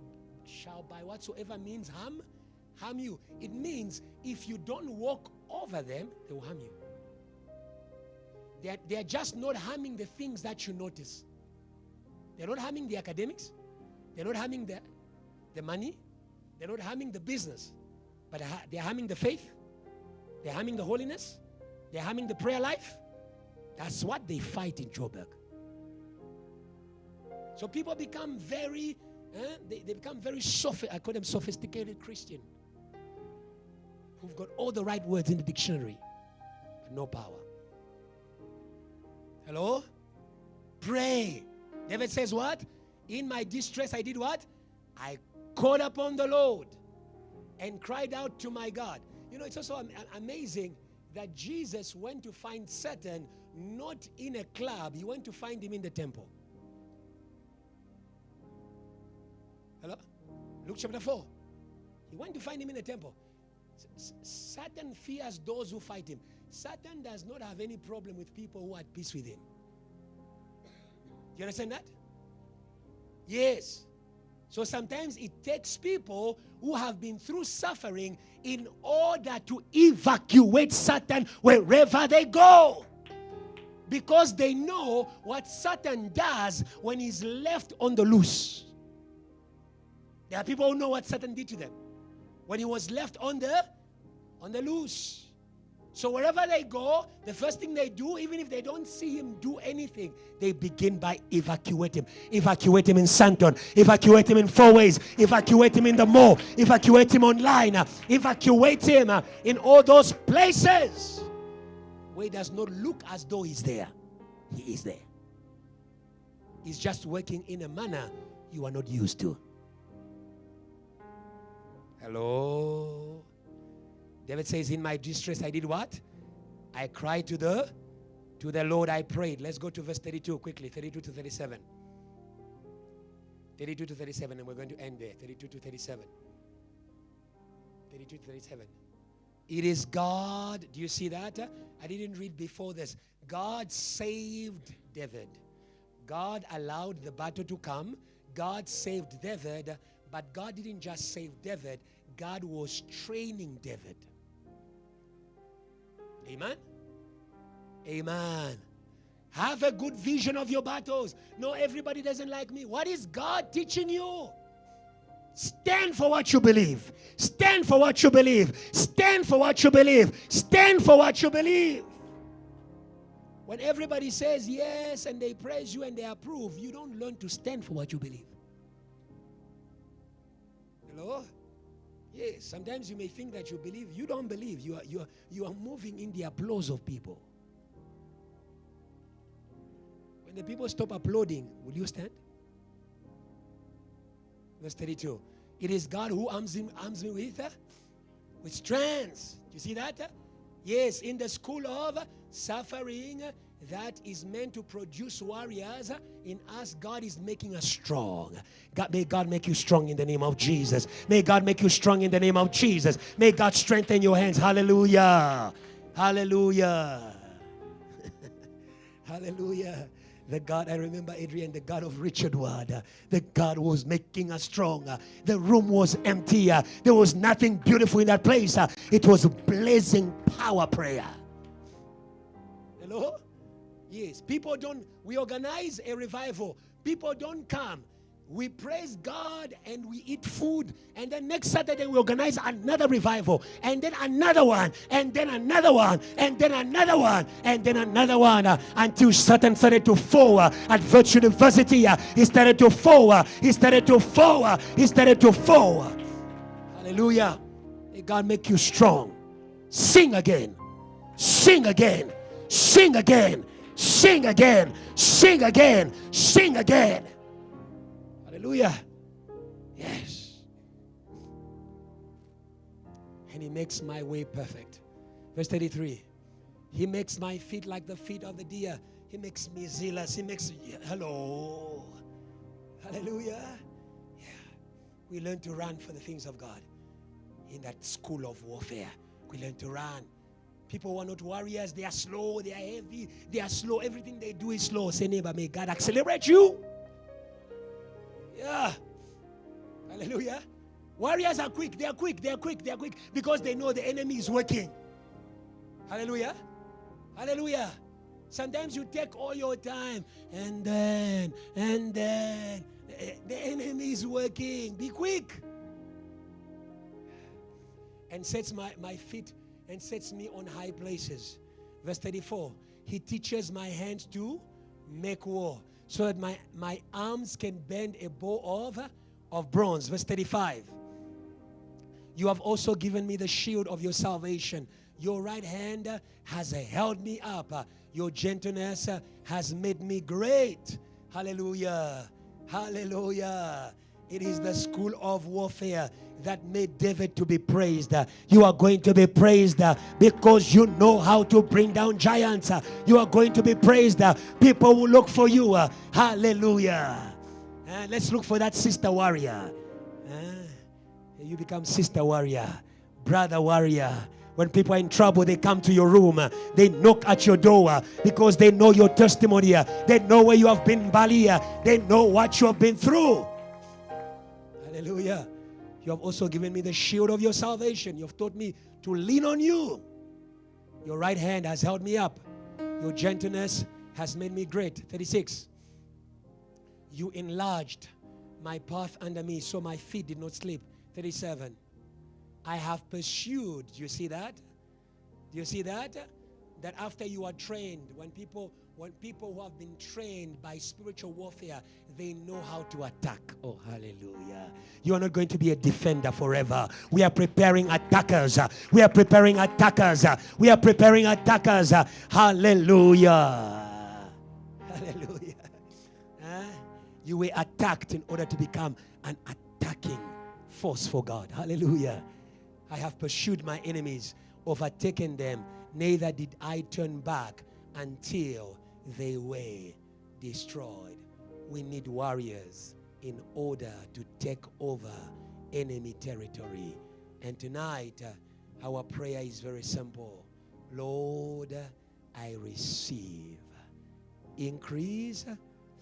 shall by whatsoever means harm you. It means if you don't walk over them, they will harm you. They are just not harming the things that you notice. They're not harming the academics. They're not harming the money. They're not harming the business. But they're harming the faith. They're harming the holiness. They're harming the prayer life. That's what they fight in Joburg. So people become very, they become very I call them sophisticated Christian, who've got all the right words in the dictionary, but no power. Hello? Pray. David says what? In my distress I did what? I called upon the Lord and cried out to my God. You know, it's also amazing that Jesus went to find Satan not in a club. He went to find him in the temple. Hello? Luke chapter 4. He went to find him in the temple. Satan fears those who fight him. Satan does not have any problem with people who are at peace with him. Do you understand that? Yes. So sometimes it takes people who have been through suffering in order to evacuate Satan wherever they go. Because they know what Satan does when he's left on the loose. There are people who know what Satan did to them when he was left on the loose. So wherever they go, the first thing they do, even if they don't see him do anything, they begin by evacuate him. Evacuate him in Santon. Evacuate him in 4 ways. Evacuate him in the mall. Evacuate him online. Evacuate him in all those places where he does not look as though he's there. He is there. He's just working in a manner you are not used to. Hello? David says, in my distress, I did what? I cried to the Lord, I prayed. Let's go to verse 32 quickly, 32 to 37. 32 to 37, and we're going to end there. 32 to 37. 32 to 37. It is God. Do you see that? I didn't read before this. God saved David. God allowed the battle to come. God saved David. But God didn't just save David. God was training David. Amen? Amen. Have a good vision of your battles. No, everybody doesn't like me. What is God teaching you? Stand for what you believe. Stand for what you believe. Stand for what you believe. Stand for what you believe. When everybody says yes and they praise you and they approve, you don't learn to stand for what you believe. Hello? Yes, sometimes you may think that you believe. You don't believe. You are moving in the applause of people. When the people stop applauding, will you stand? Verse 32. It is God who arms me with strength. Do you see that? Yes, in the school of suffering that is meant to produce warriors, in us God is making us strong. May God make you strong in the name of Jesus. May God make you strong in the name of Jesus. May God strengthen your hands. Hallelujah. Hallelujah. Hallelujah. The God, I remember Adrian, the God of Richard Ward, the God was making us strong. The room was empty. There was nothing beautiful in that place. It was blazing power prayer. Hello? Yes, people don't, we organize a revival. People don't come. We praise God and we eat food. And then next Saturday we organize another revival. And then another one. And then another one. And then another one. And then another one. Until Satan started to fall at Virtue University. He started to fall. He started to fall. He started to fall. Hallelujah. May God make you strong. Sing again. Sing again. Sing again. Sing again. Sing again. Sing again. Hallelujah. Yes. And he makes my way perfect. Verse 33. He makes my feet like the feet of the deer. He makes me zealous. He makes, hello. Hallelujah. Yeah. We learn to run for the things of God in that school of warfare. We learn to run. People who are not warriors, they are slow, they are heavy, they are slow. Everything they do is slow. Say, neighbor, may God accelerate you. Yeah. Hallelujah. Warriors are quick. They are quick. They are quick. They are quick because they know the enemy is working. Hallelujah. Hallelujah. Sometimes you take all your time and then the enemy is working. Be quick. And sets my feet and sets me on high places. Verse 34. He teaches my hands to make war, so that my arms can bend a bow of bronze. Verse 35. You have also given me the shield of your salvation. Your right hand has held me up. Your gentleness has made me great. Hallelujah. Hallelujah. It is the school of warfare that made David to be praised. You are going to be praised because you know how to bring down giants. You are going to be praised. People will look for you. Hallelujah. Let's look for that sister warrior. You become sister warrior, brother warrior. When people are in trouble, they come to your room. They knock at your door because they know your testimony. They know where you have been, Bali. They know what you have been through. Hallelujah. You have also given me the shield of your salvation. You have taught me to lean on you. Your right hand has held me up. Your gentleness has made me great. 36. You enlarged my path under me, so my feet did not slip. 37. I have pursued. Do you see that? Do you see that? That after you are trained, when people who have been trained by spiritual warfare, they know how to attack. Oh, hallelujah. You are not going to be a defender forever. We are preparing attackers. We are preparing attackers. We are preparing attackers. Hallelujah. Hallelujah. You were attacked in order to become an attacking force for God. Hallelujah. I have pursued my enemies, overtaken them, neither did I turn back until they were destroyed. We need warriors in order to take over enemy territory. And tonight, our prayer is very simple. Lord, I receive increase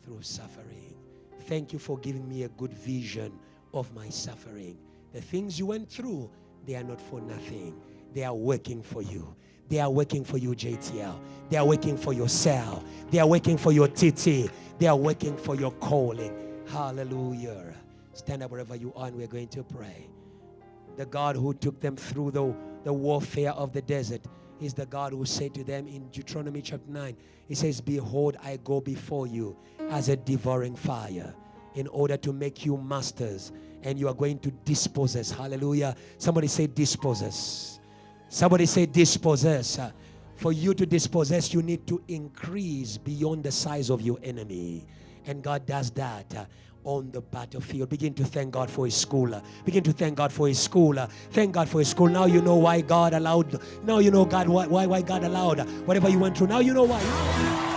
through suffering. Thank you for giving me a good vision of my suffering. The things you went through, they are not for nothing. They are working for you. They are working for you, JTL. They are working for your cell. They are working for your TT. They are working for your calling. Hallelujah. Stand up wherever you are and we're going to pray. The God who took them through the warfare of the desert is the God who said to them in Deuteronomy chapter 9, he says, behold, I go before you as a devouring fire in order to make you masters, and you are going to dispossess. Hallelujah. Somebody say dispossess. Somebody say dispossess. For you to dispossess, you need to increase beyond the size of your enemy. And God does that on the battlefield. Begin to thank God for his school. Begin to thank God for his school. Thank God for his school. Now you know why God allowed. Now you know God why God allowed whatever you went through. Now you know why.